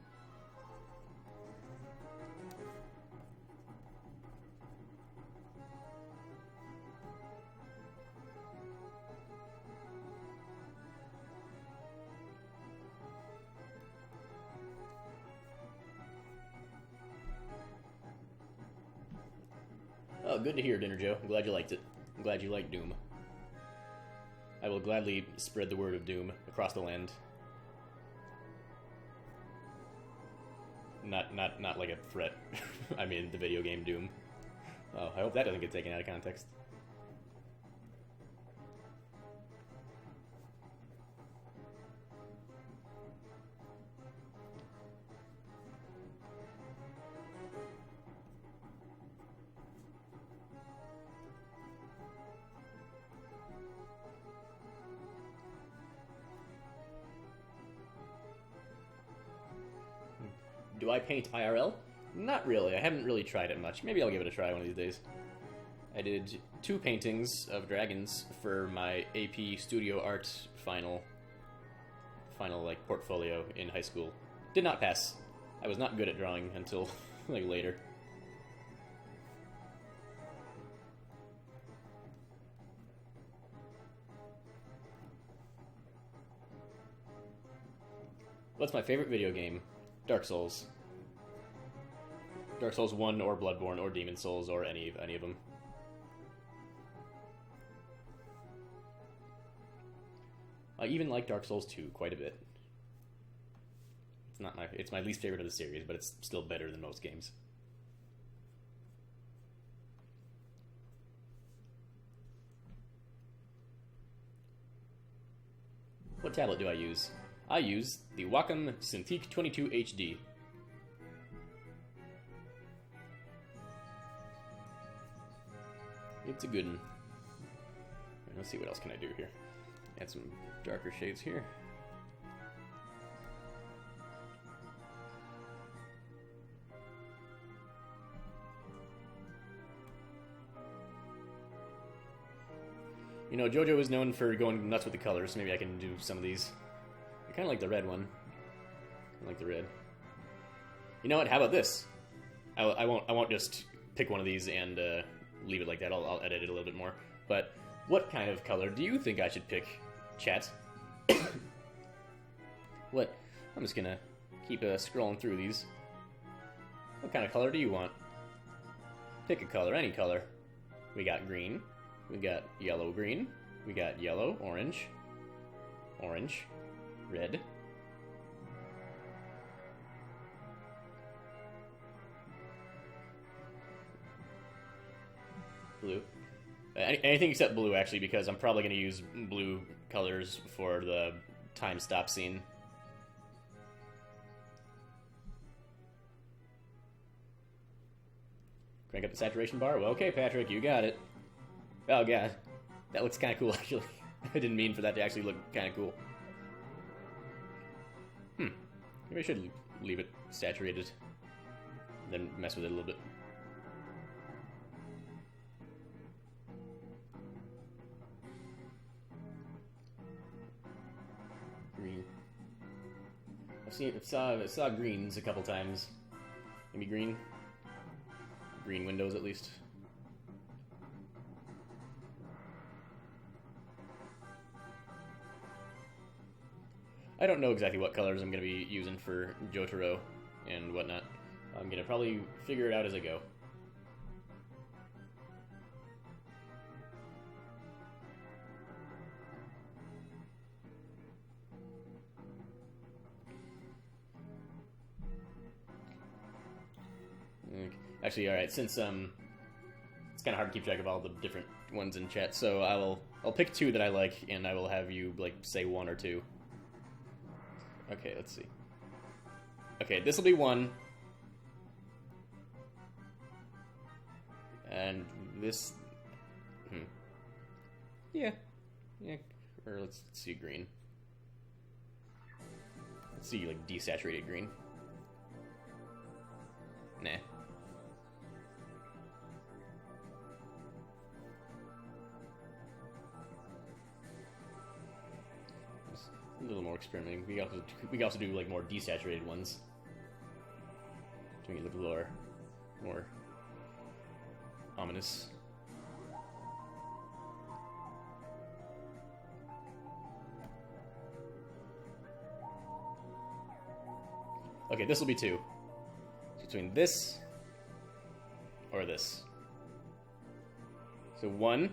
Oh, good to hear, Dinner Joe. I'm glad you liked it. I'm glad you liked Doom. I will gladly spread the word of Doom across the land. Not like a threat. I mean, the video game Doom. Oh, I hope that doesn't get taken out of context. Do I paint IRL? Not really. I haven't really tried it much. Maybe I'll give it a try one of these days. I did 2 paintings of dragons for my AP Studio Art final like portfolio in high school. Did not pass. I was not good at drawing until like later. What's my favorite video game? Dark Souls. Dark Souls 1 or Bloodborne or Demon Souls or any of them. I even like Dark Souls 2 quite a bit. It's my least favorite of the series, but it's still better than most games. What tablet do I use? I use the Wacom Cintiq 22 HD. It's a good one. Let's see what else can I do here. Add some darker shades here. You know, JoJo is known for going nuts with the colors. Maybe I can do some of these. I kind of like the red one. I like the red. You know what? How about this? I won't just pick one of these and leave it like that. I'll edit it a little bit more. But what kind of color do you think I should pick, chat? What? I'm just gonna keep scrolling through these. What kind of color do you want? Pick a color, any color. We got green. We got yellow-green. We got yellow, orange, orange, red. Blue. Anything except blue, actually, because I'm probably going to use blue colors for the time stop scene. Crank up the saturation bar? Well, okay, Patrick, you got it. Oh, God. That looks kind of cool, actually. I didn't mean for that to actually look kind of cool. Maybe I should leave it saturated. Then mess with it a little bit. Green. I saw greens a couple times. Maybe green? Green windows, at least. I don't know exactly what colors I'm going to be using for Jotaro and whatnot. I'm going to probably figure it out as I go. Actually, alright, since it's kind of hard to keep track of all the different ones in chat, so I'll pick 2 that I like, and I will have you, like, say 1 or 2. Okay, let's see. Okay, this will be 1. And this... Yeah, Or let's see green. Let's see, like, desaturated green. Nah. A little more experimenting. We can also do like more desaturated ones to make it look more ominous. Okay, this will be 2. Between this or this. So 1,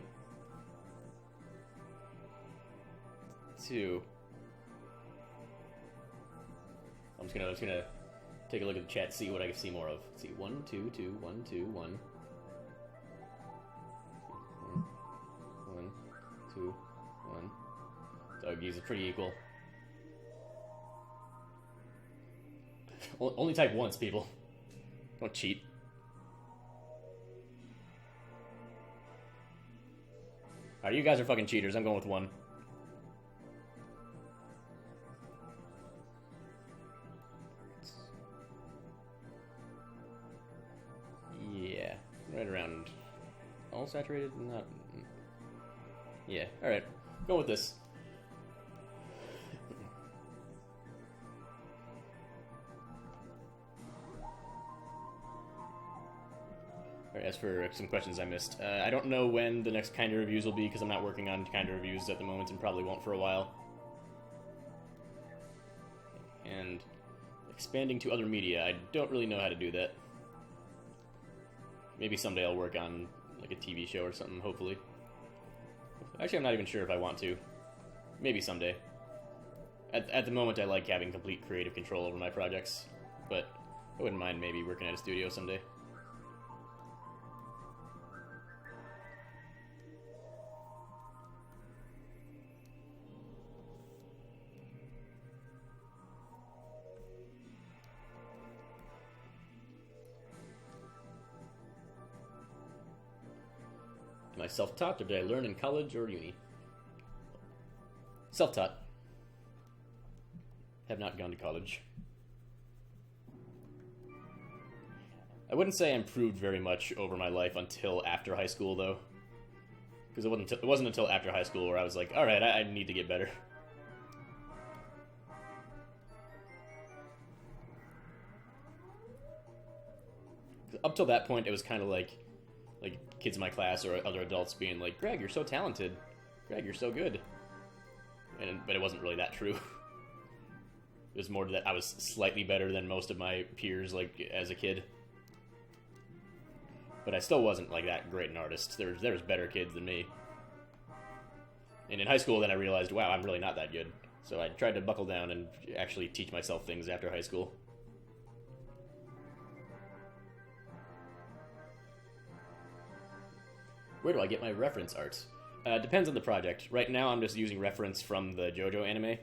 2. I'm just gonna take a look at the chat, see what I can see more of. Let's see, 1, 2, 2, 1, 2, 1. 1, 2, 1. So these are pretty equal. Only type once, people. Don't cheat. Alright, you guys are fucking cheaters. I'm going with 1. Yeah, right around all saturated, not... Yeah, alright. Go with this. Alright, as for some questions I missed, I don't know when the next Kinda reviews will be because I'm not working on Kinda reviews at the moment and probably won't for a while. And expanding to other media, I don't really know how to do that. Maybe someday I'll work on like a TV show or something, hopefully. Actually, I'm not even sure if I want to. Maybe someday. At the moment, I like having complete creative control over my projects, but I wouldn't mind maybe working at a studio someday. Am I self-taught, or did I learn in college or uni? Self-taught. Have not gone to college. I wouldn't say I improved very much over my life until after high school, though. Because it wasn't until after high school where I was like, alright, I need to get better. Up till that point, it was kind of like kids in my class or other adults being like, Greg, you're so talented. Greg, you're so good. But it wasn't really that true. It was more that I was slightly better than most of my peers, like, as a kid. But I still wasn't, like, that great an artist. There was better kids than me. And in high school, then I realized, wow, I'm really not that good. So I tried to buckle down and actually teach myself things after high school. Where do I get my reference art? Depends on the project. Right now, I'm just using reference from the JoJo anime.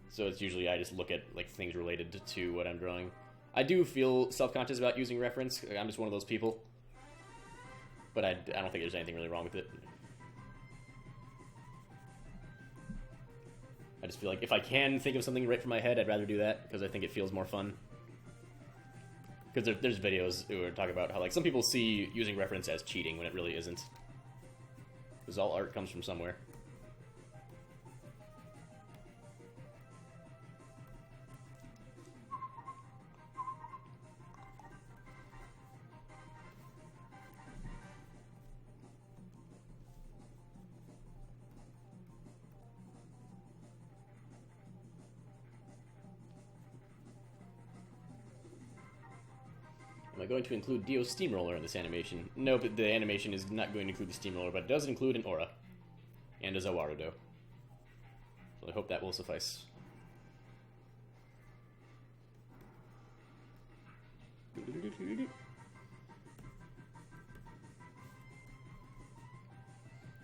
So it's usually I just look at like things related to what I'm drawing. I do feel self-conscious about using reference. I'm just one of those people. But I don't think there's anything really wrong with it. I just feel like if I can think of something right from my head, I'd rather do that, because I think it feels more fun. Because there's videos who talk about how, like, some people see using reference as cheating when it really isn't. Because all art comes from somewhere. Am I going to include Dio's steamroller in this animation? No, but the animation is not going to include the steamroller, but it does include an aura. And a Zawarudo. So I hope that will suffice.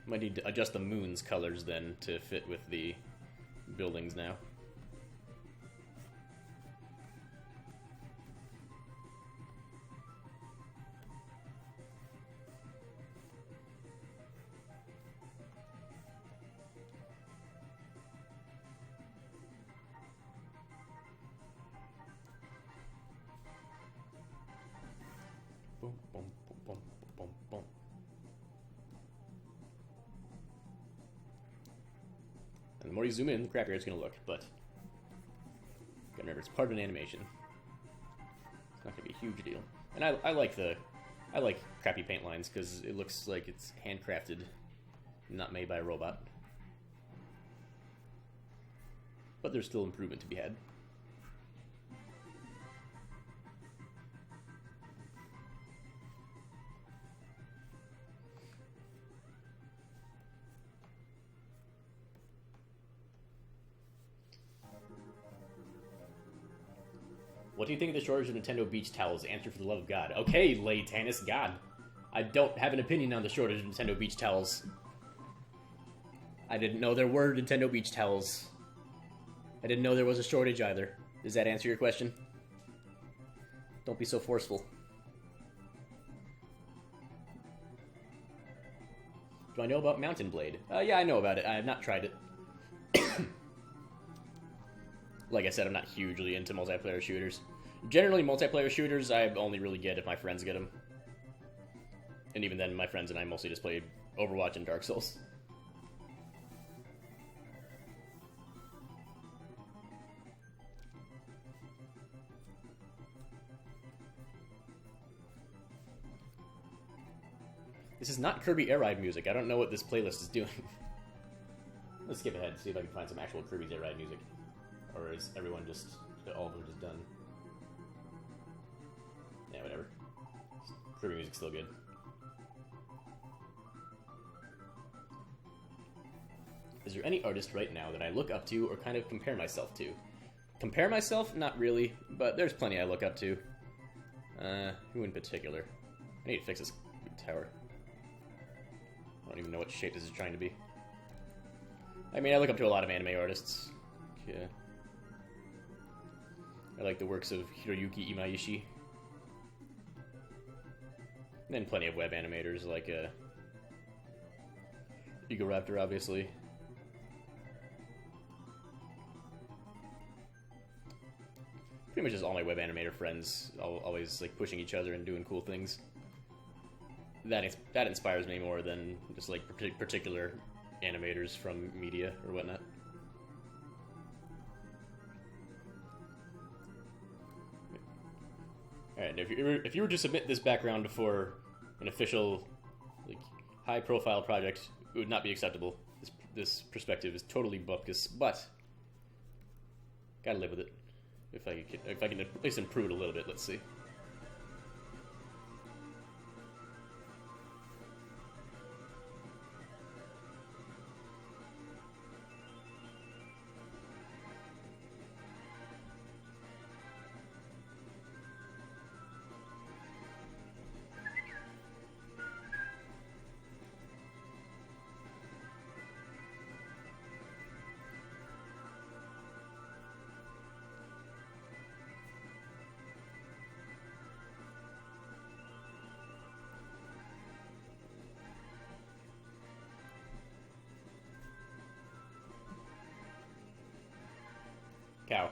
Might need to adjust the moon's colors then to fit with the buildings now. boom, boom, boom, boom, boom. And the more you zoom in, the crappier it's going to look, but gotta remember, it's part of an animation. It's not going to be a huge deal. And I like crappy paint lines because it looks like it's handcrafted, not made by a robot. But there's still improvement to be had. What do you think of the shortage of Nintendo Beach towels? Answer for the love of God. Okay, Laytanis, God. I don't have an opinion on the shortage of Nintendo Beach towels. I didn't know there were Nintendo Beach towels. I didn't know there was a shortage either. Does that answer your question? Don't be so forceful. Do I know about Mountain Blade? Yeah, I know about it. I have not tried it. Like I said, I'm not hugely into multiplayer shooters. Generally, multiplayer shooters I only really get if my friends get them. And even then, my friends and I mostly just play Overwatch and Dark Souls. This is not Kirby Air Ride music. I don't know what this playlist is doing. Let's skip ahead and see if I can find some actual Kirby's Air Ride music. Or is everyone just... all of them just done? Yeah, whatever. Kirby music's still good. Is there any artist right now that I look up to or kind of compare myself to? Compare myself? Not really, but there's plenty I look up to. Who in particular? I need to fix this tower. I don't even know what shape this is trying to be. I mean, I look up to a lot of anime artists. Yeah. I like the works of Hiroyuki Imaishi. And then plenty of web animators like Egoraptor, obviously. Pretty much just all my web animator friends always like pushing each other and doing cool things. That inspires me more than just like particular animators from media or whatnot. Alright, if you were to submit this background for an official, like, high-profile project, it would not be acceptable. This perspective is totally bogus, but gotta live with it. If I can at least improve it a little bit, let's see. Cow.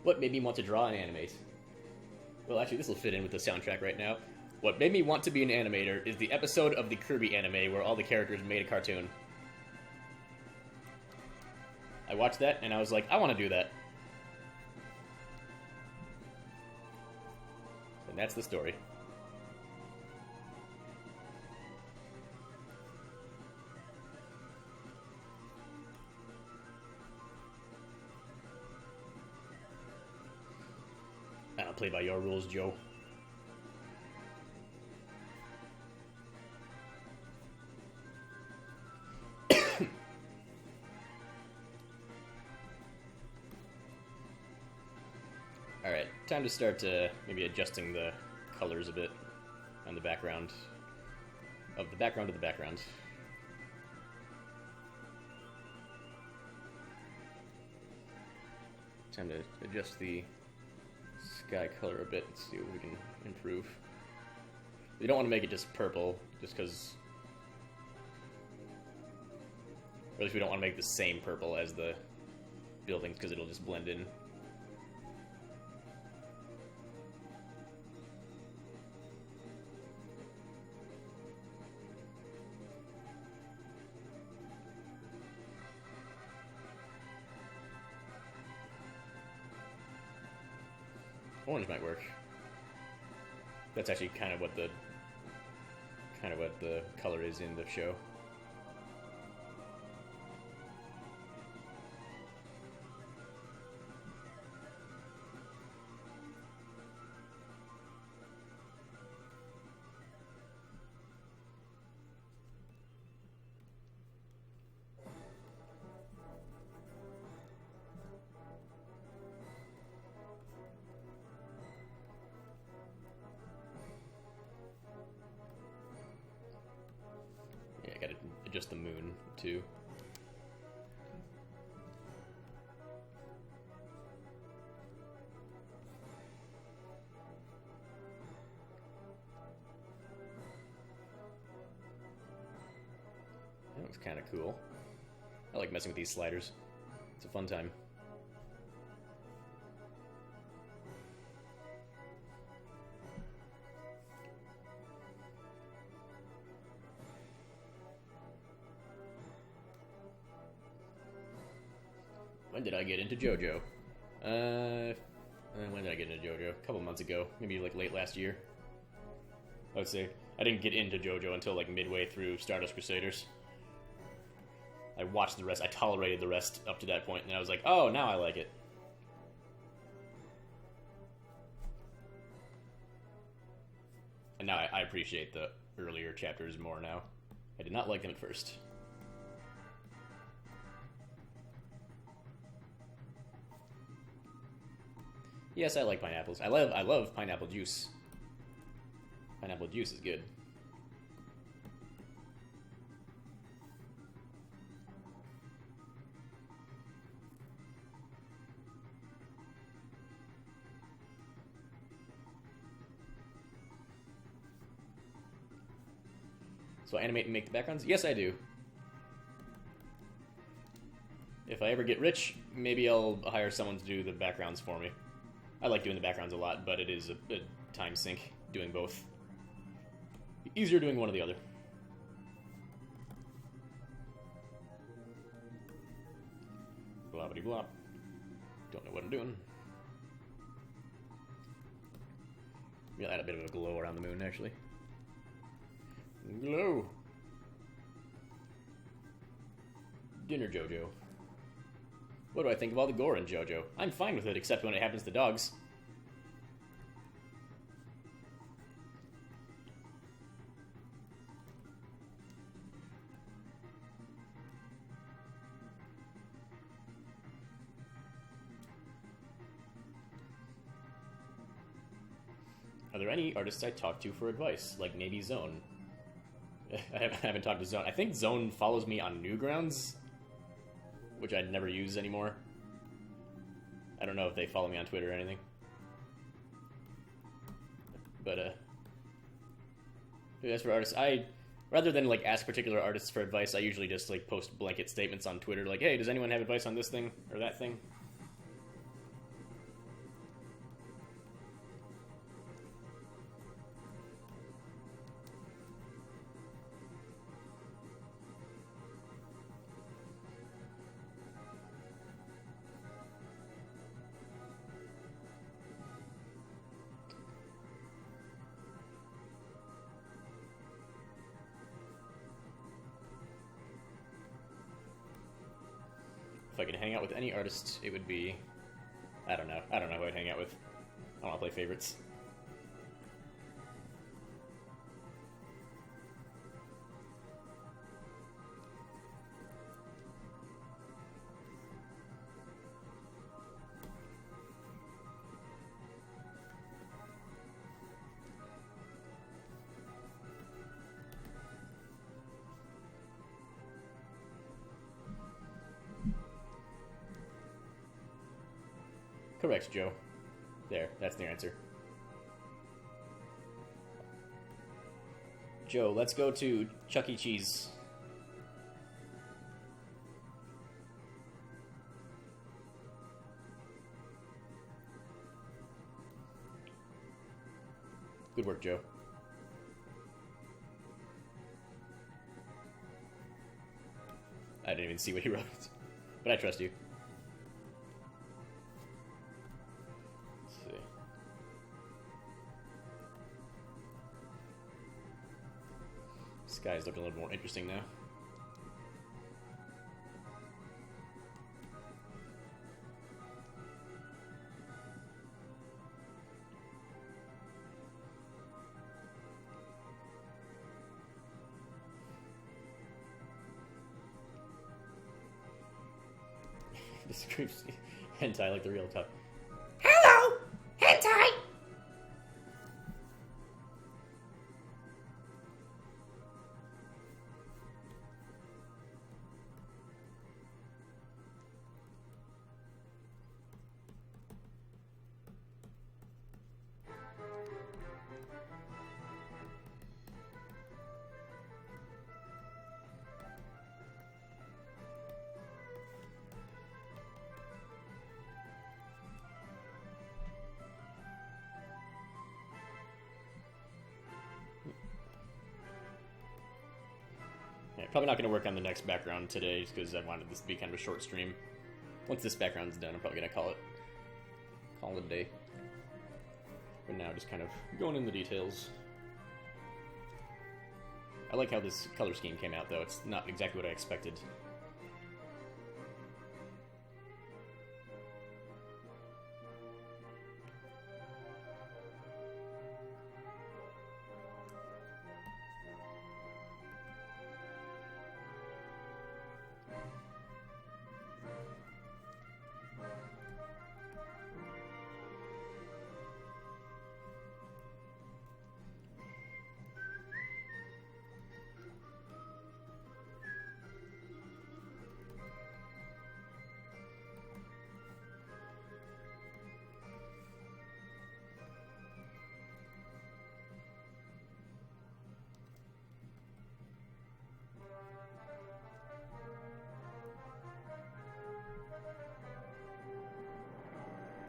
What made me want to draw and animate? Well, actually, this will fit in with the soundtrack right now. What made me want to be an animator is the episode of the Kirby anime where all the characters made a cartoon. I watched that, and I was like, I want to do that. And that's the story. I don't play by your rules, Joe. Alright, time to start maybe adjusting the colors a bit on the background of the background of the background. Time to adjust the sky color a bit and see what we can improve. You don't want to make it just purple, just because... Or at least we don't want to make the same purple as the buildings, because it'll just blend in. Orange might work. That's actually kind of what the color is in the show. Gotta adjust the moon, too. That looks kind of cool. I like messing with these sliders. It's a fun time. When did I get into JoJo? When did I get into JoJo? A couple months ago. Maybe like late last year. I would say. I didn't get into JoJo until like midway through Stardust Crusaders. I watched the rest. I tolerated the rest up to that point, and I was like, oh, now I like it. And now I appreciate the earlier chapters more now. I did not like them at first. Yes, I like pineapples. I love pineapple juice. Pineapple juice is good. So animate and make the backgrounds? Yes, I do. If I ever get rich, maybe I'll hire someone to do the backgrounds for me. I like doing the backgrounds a lot, but it is a time sink doing both. Easier doing one or the other. Blobbity blop. Don't know what I'm doing. We'll add a bit of a glow around the moon, actually. Glow! Dinner JoJo. What do I think of all the gore in JoJo? I'm fine with it, except when it happens to dogs. Are there any artists I talk to for advice, like maybe Zone? I haven't talked to Zone. I think Zone follows me on Newgrounds, which I'd never use anymore. I don't know if they follow me on Twitter or anything. But, as for artists, rather than, like, ask particular artists for advice, I usually just, like, post blanket statements on Twitter, like, hey, does anyone have advice on this thing or that thing? If I could hang out with any artist, it would be... I don't know. I don't know who I'd hang out with. I want to play favorites. Correct, Joe. There, that's the answer. Joe, let's go to Chuck E. Cheese. Good work, Joe. I didn't even see what he wrote, but I trust you. Let's see. This guy's looking a little more interesting now. This screams hentai like the real top. Hello, hentai. Probably not going to work on the next background today, just because I wanted this to be kind of a short stream. Once this background's done, I'm probably going to call it a day. But now, just kind of going in the details. I like how this color scheme came out, though. It's not exactly what I expected.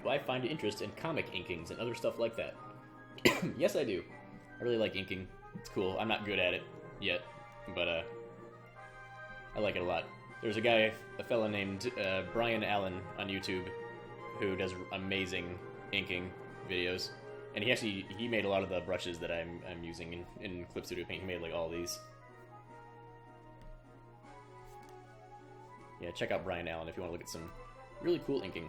Do I find interest in comic inkings and other stuff like that? Yes, I do. I really like inking. It's cool. I'm not good at it yet, but I like it a lot. There's a fella named Brian Allen on YouTube who does amazing inking videos, and he made a lot of the brushes that I'm using in Clip Studio Paint. He made like all these. Yeah, check out Brian Allen if you want to look at some really cool inking.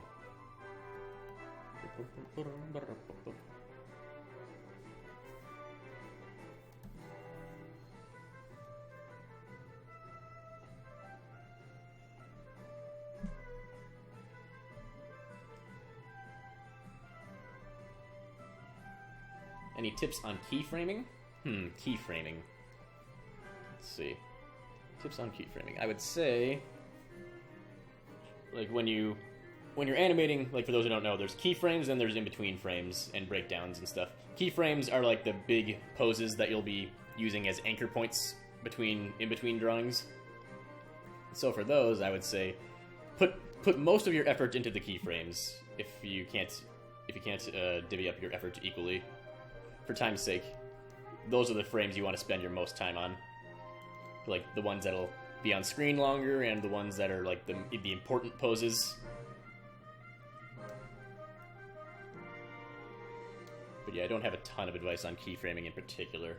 Any tips on keyframing? Keyframing. Let's see. Tips on keyframing. I would say, like when you're animating, like for those who don't know, there's keyframes and there's in-between frames and breakdowns and stuff. Keyframes are like the big poses that you'll be using as anchor points in between drawings. So for those, I would say put most of your effort into the keyframes if you can't divvy up your effort equally. For time's sake, those are the frames you want to spend your most time on. Like the ones that'll be on screen longer and the ones that are like the important poses. But yeah, I don't have a ton of advice on keyframing in particular.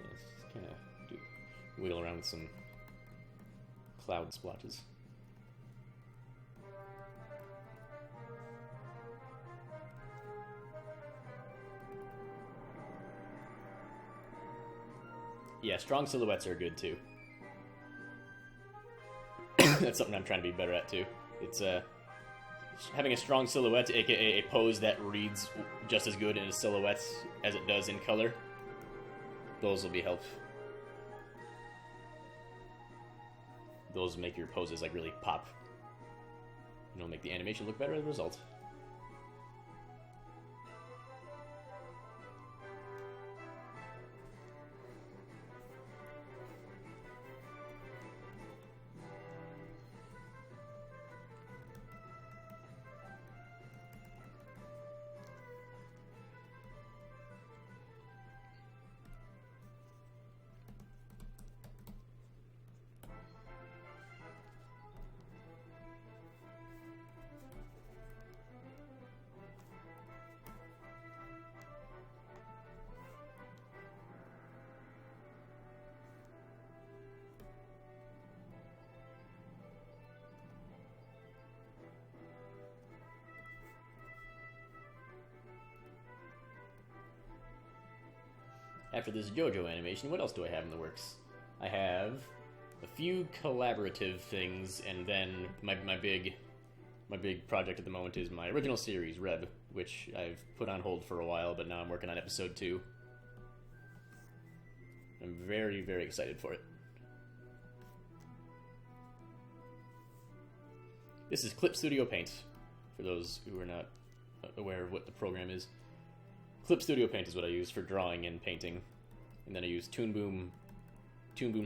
Let's kind of wiggle around with some cloud splotches. Yeah, strong silhouettes are good too. That's something I'm trying to be better at too. It's having a strong silhouette, aka a pose that reads just as good in a silhouette as it does in color. Those will be helpful. those make your poses like really pop. You know, make the animation look better as a result. After this JoJo animation, what else do I have in the works? I have a few collaborative things, and then my big project at the moment is my original series, Reb, which I've put on hold for a while, but now I'm working on episode 2. I'm very, very excited for it. This is Clip Studio Paint, for those who are not aware of what the program is. Clip Studio Paint is what I use for drawing and painting, and then I use Toon Boom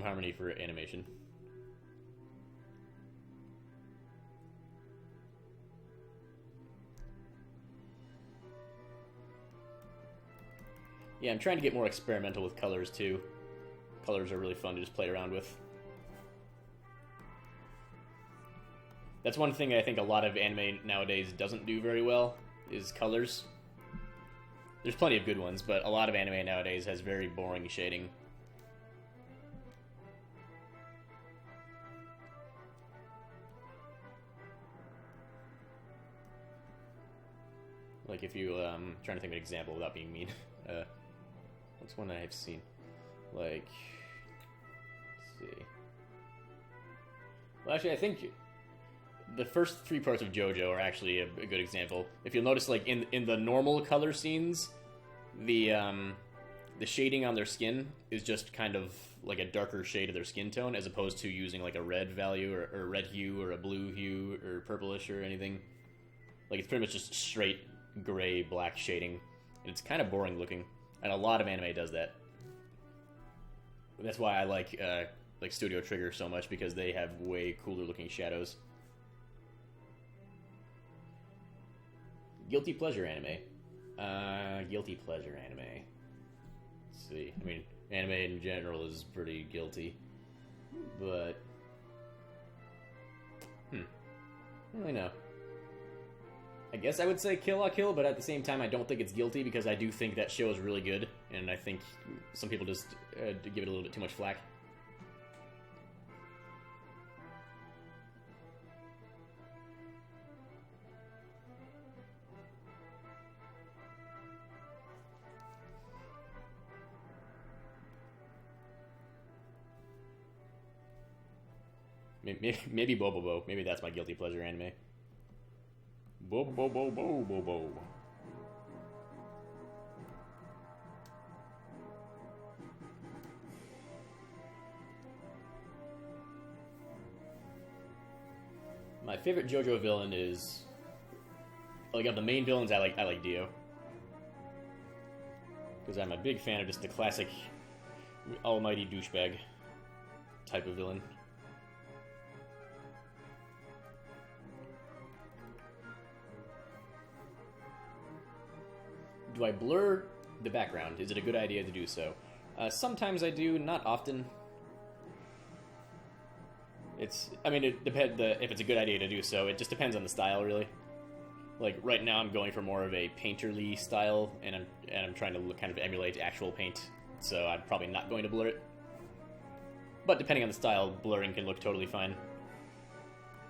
Harmony for animation. Yeah, I'm trying to get more experimental with colors too. Colors are really fun to just play around with. That's one thing I think a lot of anime nowadays doesn't do very well, is colors. There's plenty of good ones, but a lot of anime nowadays has very boring shading. Like if you, trying to think of an example without being mean. What's one I've seen? Like, let's see. Well, actually, I think the first 3 parts of JoJo are actually a good example. If you'll notice, like in the normal color scenes, the shading on their skin is just kind of like a darker shade of their skin tone, as opposed to using like a red value or a red hue or a blue hue or purplish or anything. Like it's pretty much just straight gray black shading, and it's kind of boring looking. And a lot of anime does that. That's why I like Studio Trigger so much, because they have way cooler looking shadows. Guilty pleasure anime. Guilty pleasure anime. Let's see. I mean, anime in general is pretty guilty, but I don't really know. I guess I would say Kill la Kill, but at the same time, I don't think it's guilty, because I do think that show is really good, and I think some people just give it a little bit too much flack. Maybe Bobobo. Maybe that's my guilty pleasure anime. Bobobo. My favorite JoJo villain is, like, of the main villains, I like Dio, because I'm a big fan of just the classic almighty douchebag type of villain. Do I blur the background? Is it a good idea to do so? Sometimes I do, not often. It depends if it's a good idea to do so. It just depends on the style, really. Like right now, I'm going for more of a painterly style, and I'm trying to kind of emulate actual paint. So I'm probably not going to blur it. But depending on the style, blurring can look totally fine.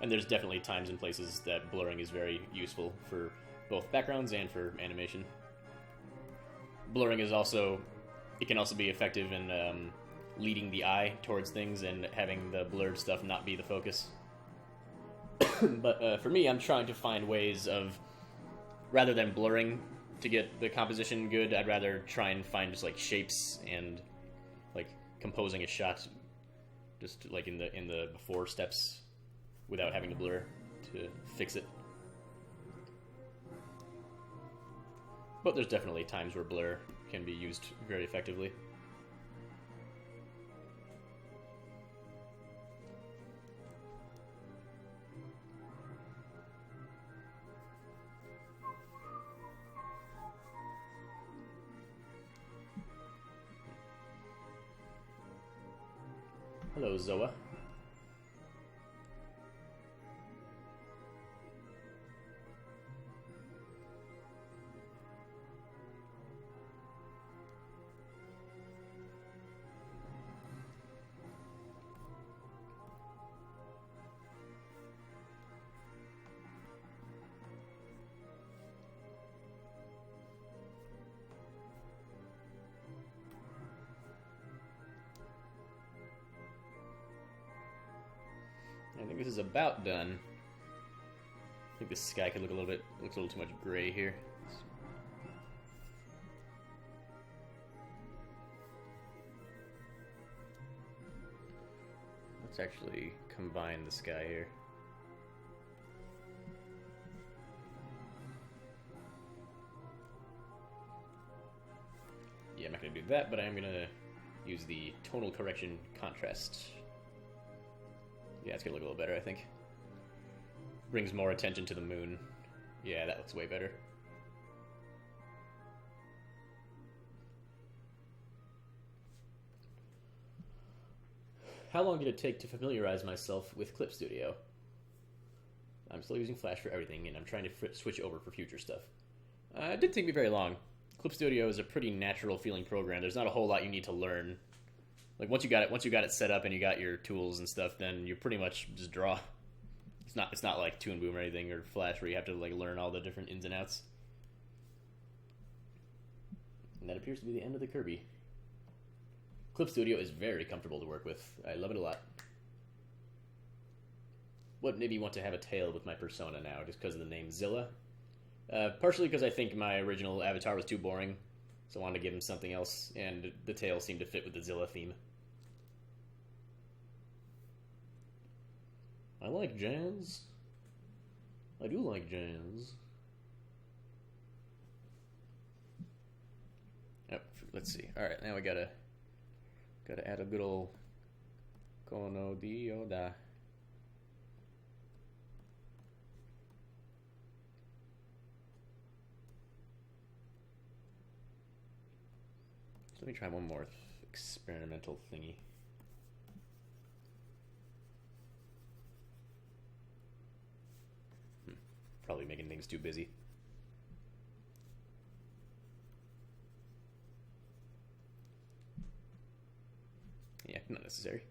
And there's definitely times and places that blurring is very useful for both backgrounds and for animation. Blurring is it can also be effective in leading the eye towards things and having the blurred stuff not be the focus. But for me, I'm trying to find ways of, rather than blurring to get the composition good, I'd rather try and find just like shapes and like composing a shot just like in the before steps, without having to blur to fix it. But there's definitely times where blur can be used very effectively. Hello, Zoa. I think this is about done. I think the sky could look looks a little too much gray here. Let's actually combine the sky here. Yeah, I'm not going to do that, but I am going to use the tonal correction contrast. Yeah, it's going to look a little better, I think. Brings more attention to the moon. Yeah, that looks way better. How long did it take to familiarize myself with Clip Studio? I'm still using Flash for everything, and I'm trying to switch over for future stuff. It didn't take me very long. Clip Studio is a pretty natural feeling program. There's not a whole lot you need to learn. Like once you got it set up and you got your tools and stuff, then you pretty much just draw. It's not like Toon Boom or anything or Flash where you have to like learn all the different ins and outs. And that appears to be the end of the Kirby. Clip Studio is very comfortable to work with. I love it a lot. What made me want to have a tail with my persona now? Just because of the name Zilla? Partially because I think my original avatar was too boring, so I wanted to give him something else, and the tail seemed to fit with the Zilla theme. I like jazz. I do like jazz. Yep, let's see. Alright, now we gotta add a good old Kono Dio da. Let me try one more experimental thingy. Probably making things too busy. Yeah, not necessary.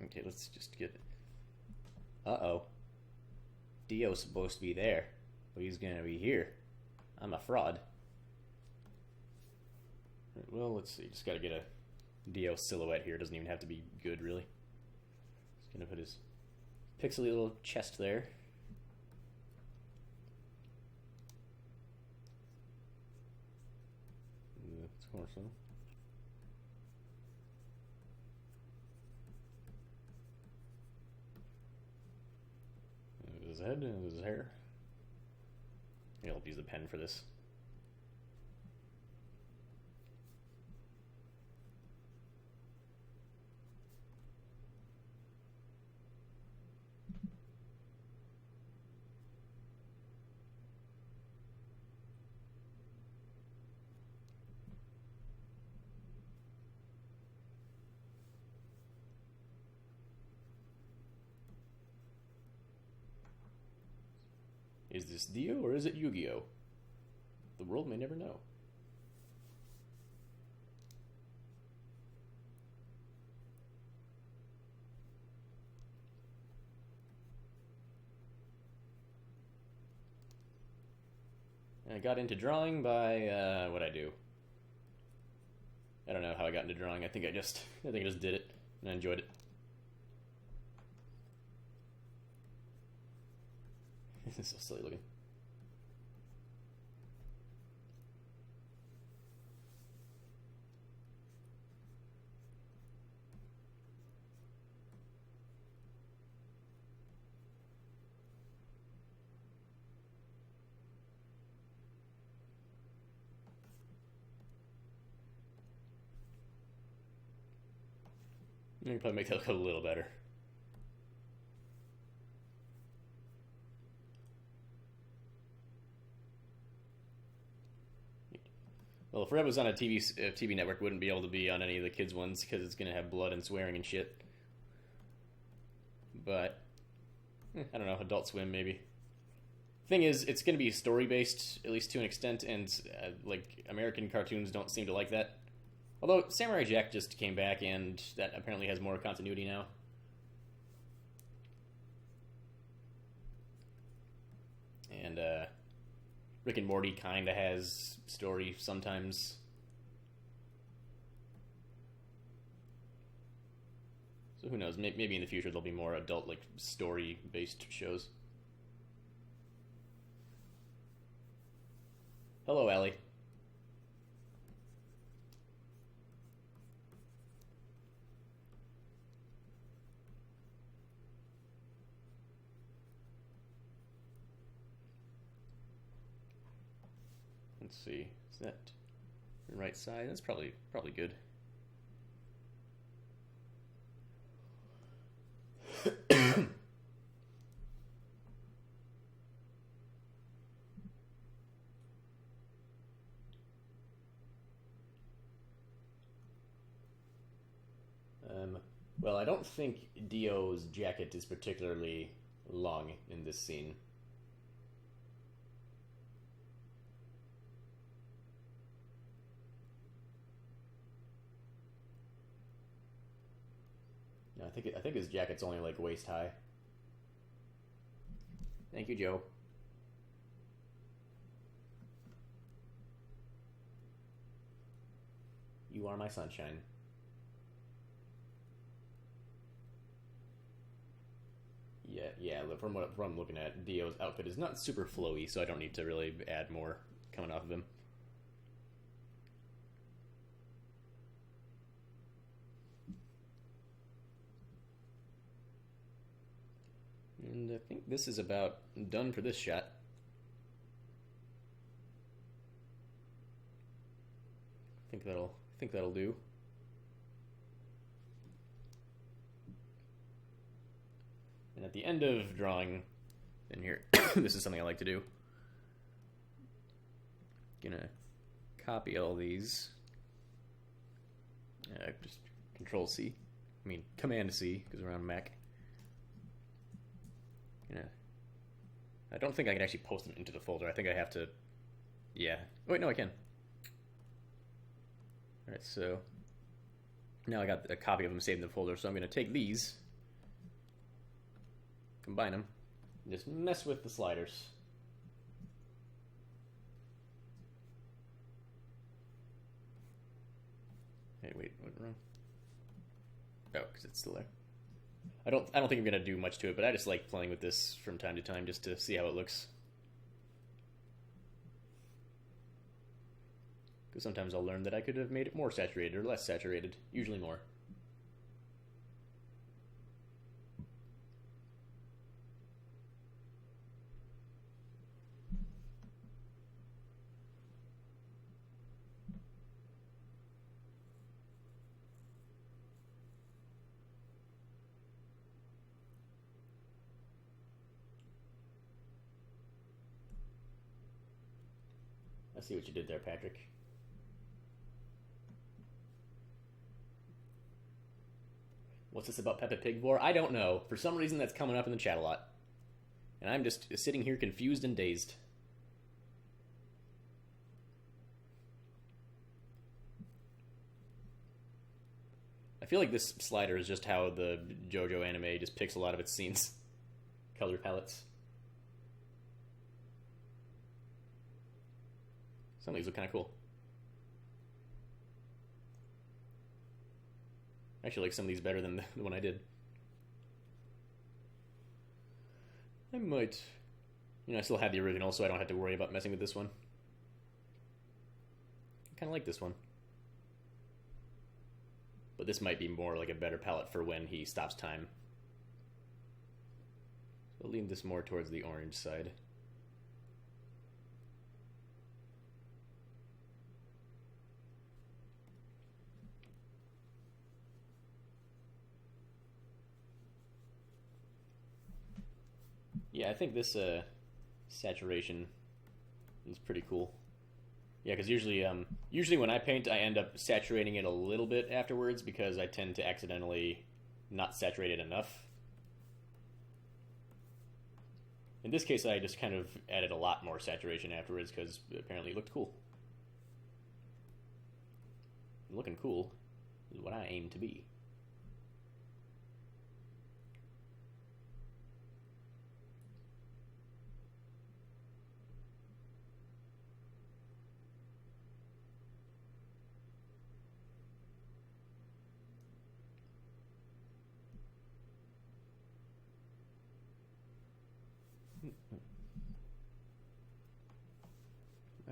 Okay, let's just get... Uh-oh. Dio's supposed to be there, but he's gonna be here. I'm a fraud. Right, well, let's see. Just gotta get a Dio silhouette here. It doesn't even have to be good, really. Just gonna put his pixely little chest there. Of course, so. His head and his hair. Maybe I'll use the pen for this. Is this Dio or is it Yu-Gi-Oh? The world may never know. I got into drawing by, what'd I do? I don't know how I got into drawing. I think I just did it, and I enjoyed it. This is so silly looking. You can probably make that look a little better. Well, if Red was on a TV network, wouldn't be able to be on any of the kids' ones because it's going to have blood and swearing and shit. But, I don't know, Adult Swim maybe. Thing is, it's going to be story-based, at least to an extent, and like American cartoons don't seem to like that. Although Samurai Jack just came back, and that apparently has more continuity now. And Rick and Morty kind of has story sometimes. So who knows? Maybe in the future there'll be more adult, like, story-based shows. Hello, Allie. Let's see. Is that the right side? That's probably good. Well, I don't think Dio's jacket is particularly long in this scene. No, I think his jacket's only like waist high. Thank you, Joe. You are my sunshine. Yeah. From what I'm looking at, Dio's outfit is not super flowy, so I don't need to really add more coming off of him. And I think this is about done for this shot. I think that'll do. And at the end of drawing, in here, this is something I like to do. Gonna copy all these. Just Control C. I mean Command C because we're on Mac. I don't think I can actually post them into the folder. I think I have to. Yeah. Oh, wait, no, I can. All right, so now I got a copy of them saved in the folder. So I'm going to take these. Combine them, and just mess with the sliders. Hey, wait, what wrong? Oh, because it's still there. I don't think I'm gonna do much to it, but I just like playing with this from time to time just to see how it looks. Because sometimes I'll learn that I could have made it more saturated or less saturated. Usually more. I see what you did there, Patrick. What's this about Peppa Pig for? I don't know. For some reason, that's coming up in the chat a lot. And I'm just sitting here confused and dazed. I feel like this slider is just how the JoJo anime just picks a lot of its scenes. Color palettes. Some of these look kind of cool. I actually like some of these better than the one I did. I might... You know, I still have the original, so I don't have to worry about messing with this one. I kind of like this one. But this might be more like a better palette for when he stops time. So I'll lean this more towards the orange side. Yeah, I think this saturation is pretty cool. Yeah, because usually when I paint, I end up saturating it a little bit afterwards because I tend to accidentally not saturate it enough. In this case, I just kind of added a lot more saturation afterwards because apparently it looked cool. Looking cool is what I aim to be.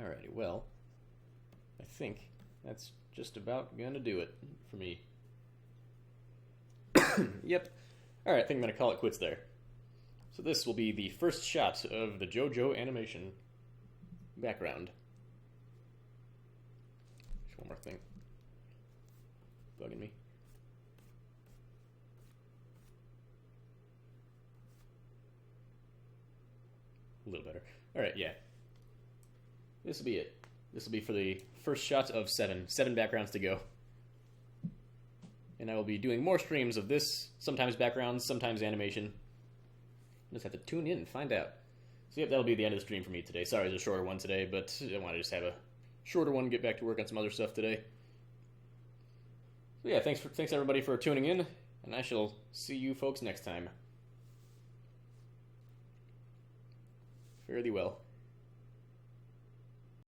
Alrighty, well, I think that's just about gonna do it for me. Yep. Alright, I think I'm gonna call it quits there. So this will be the first shot of the JoJo animation background. Just one more thing. Bugging me. A little better. Alright, yeah. This will be it. This will be for the first shot of 7. 7 backgrounds to go. And I will be doing more streams of this, sometimes backgrounds, sometimes animation. Just have to tune in and find out. So yep, that'll be the end of the stream for me today. Sorry it's a shorter one today, but I want to just have a shorter one, get back to work on some other stuff today. So yeah, thanks everybody for tuning in, and I shall see you folks next time. Fare thee well.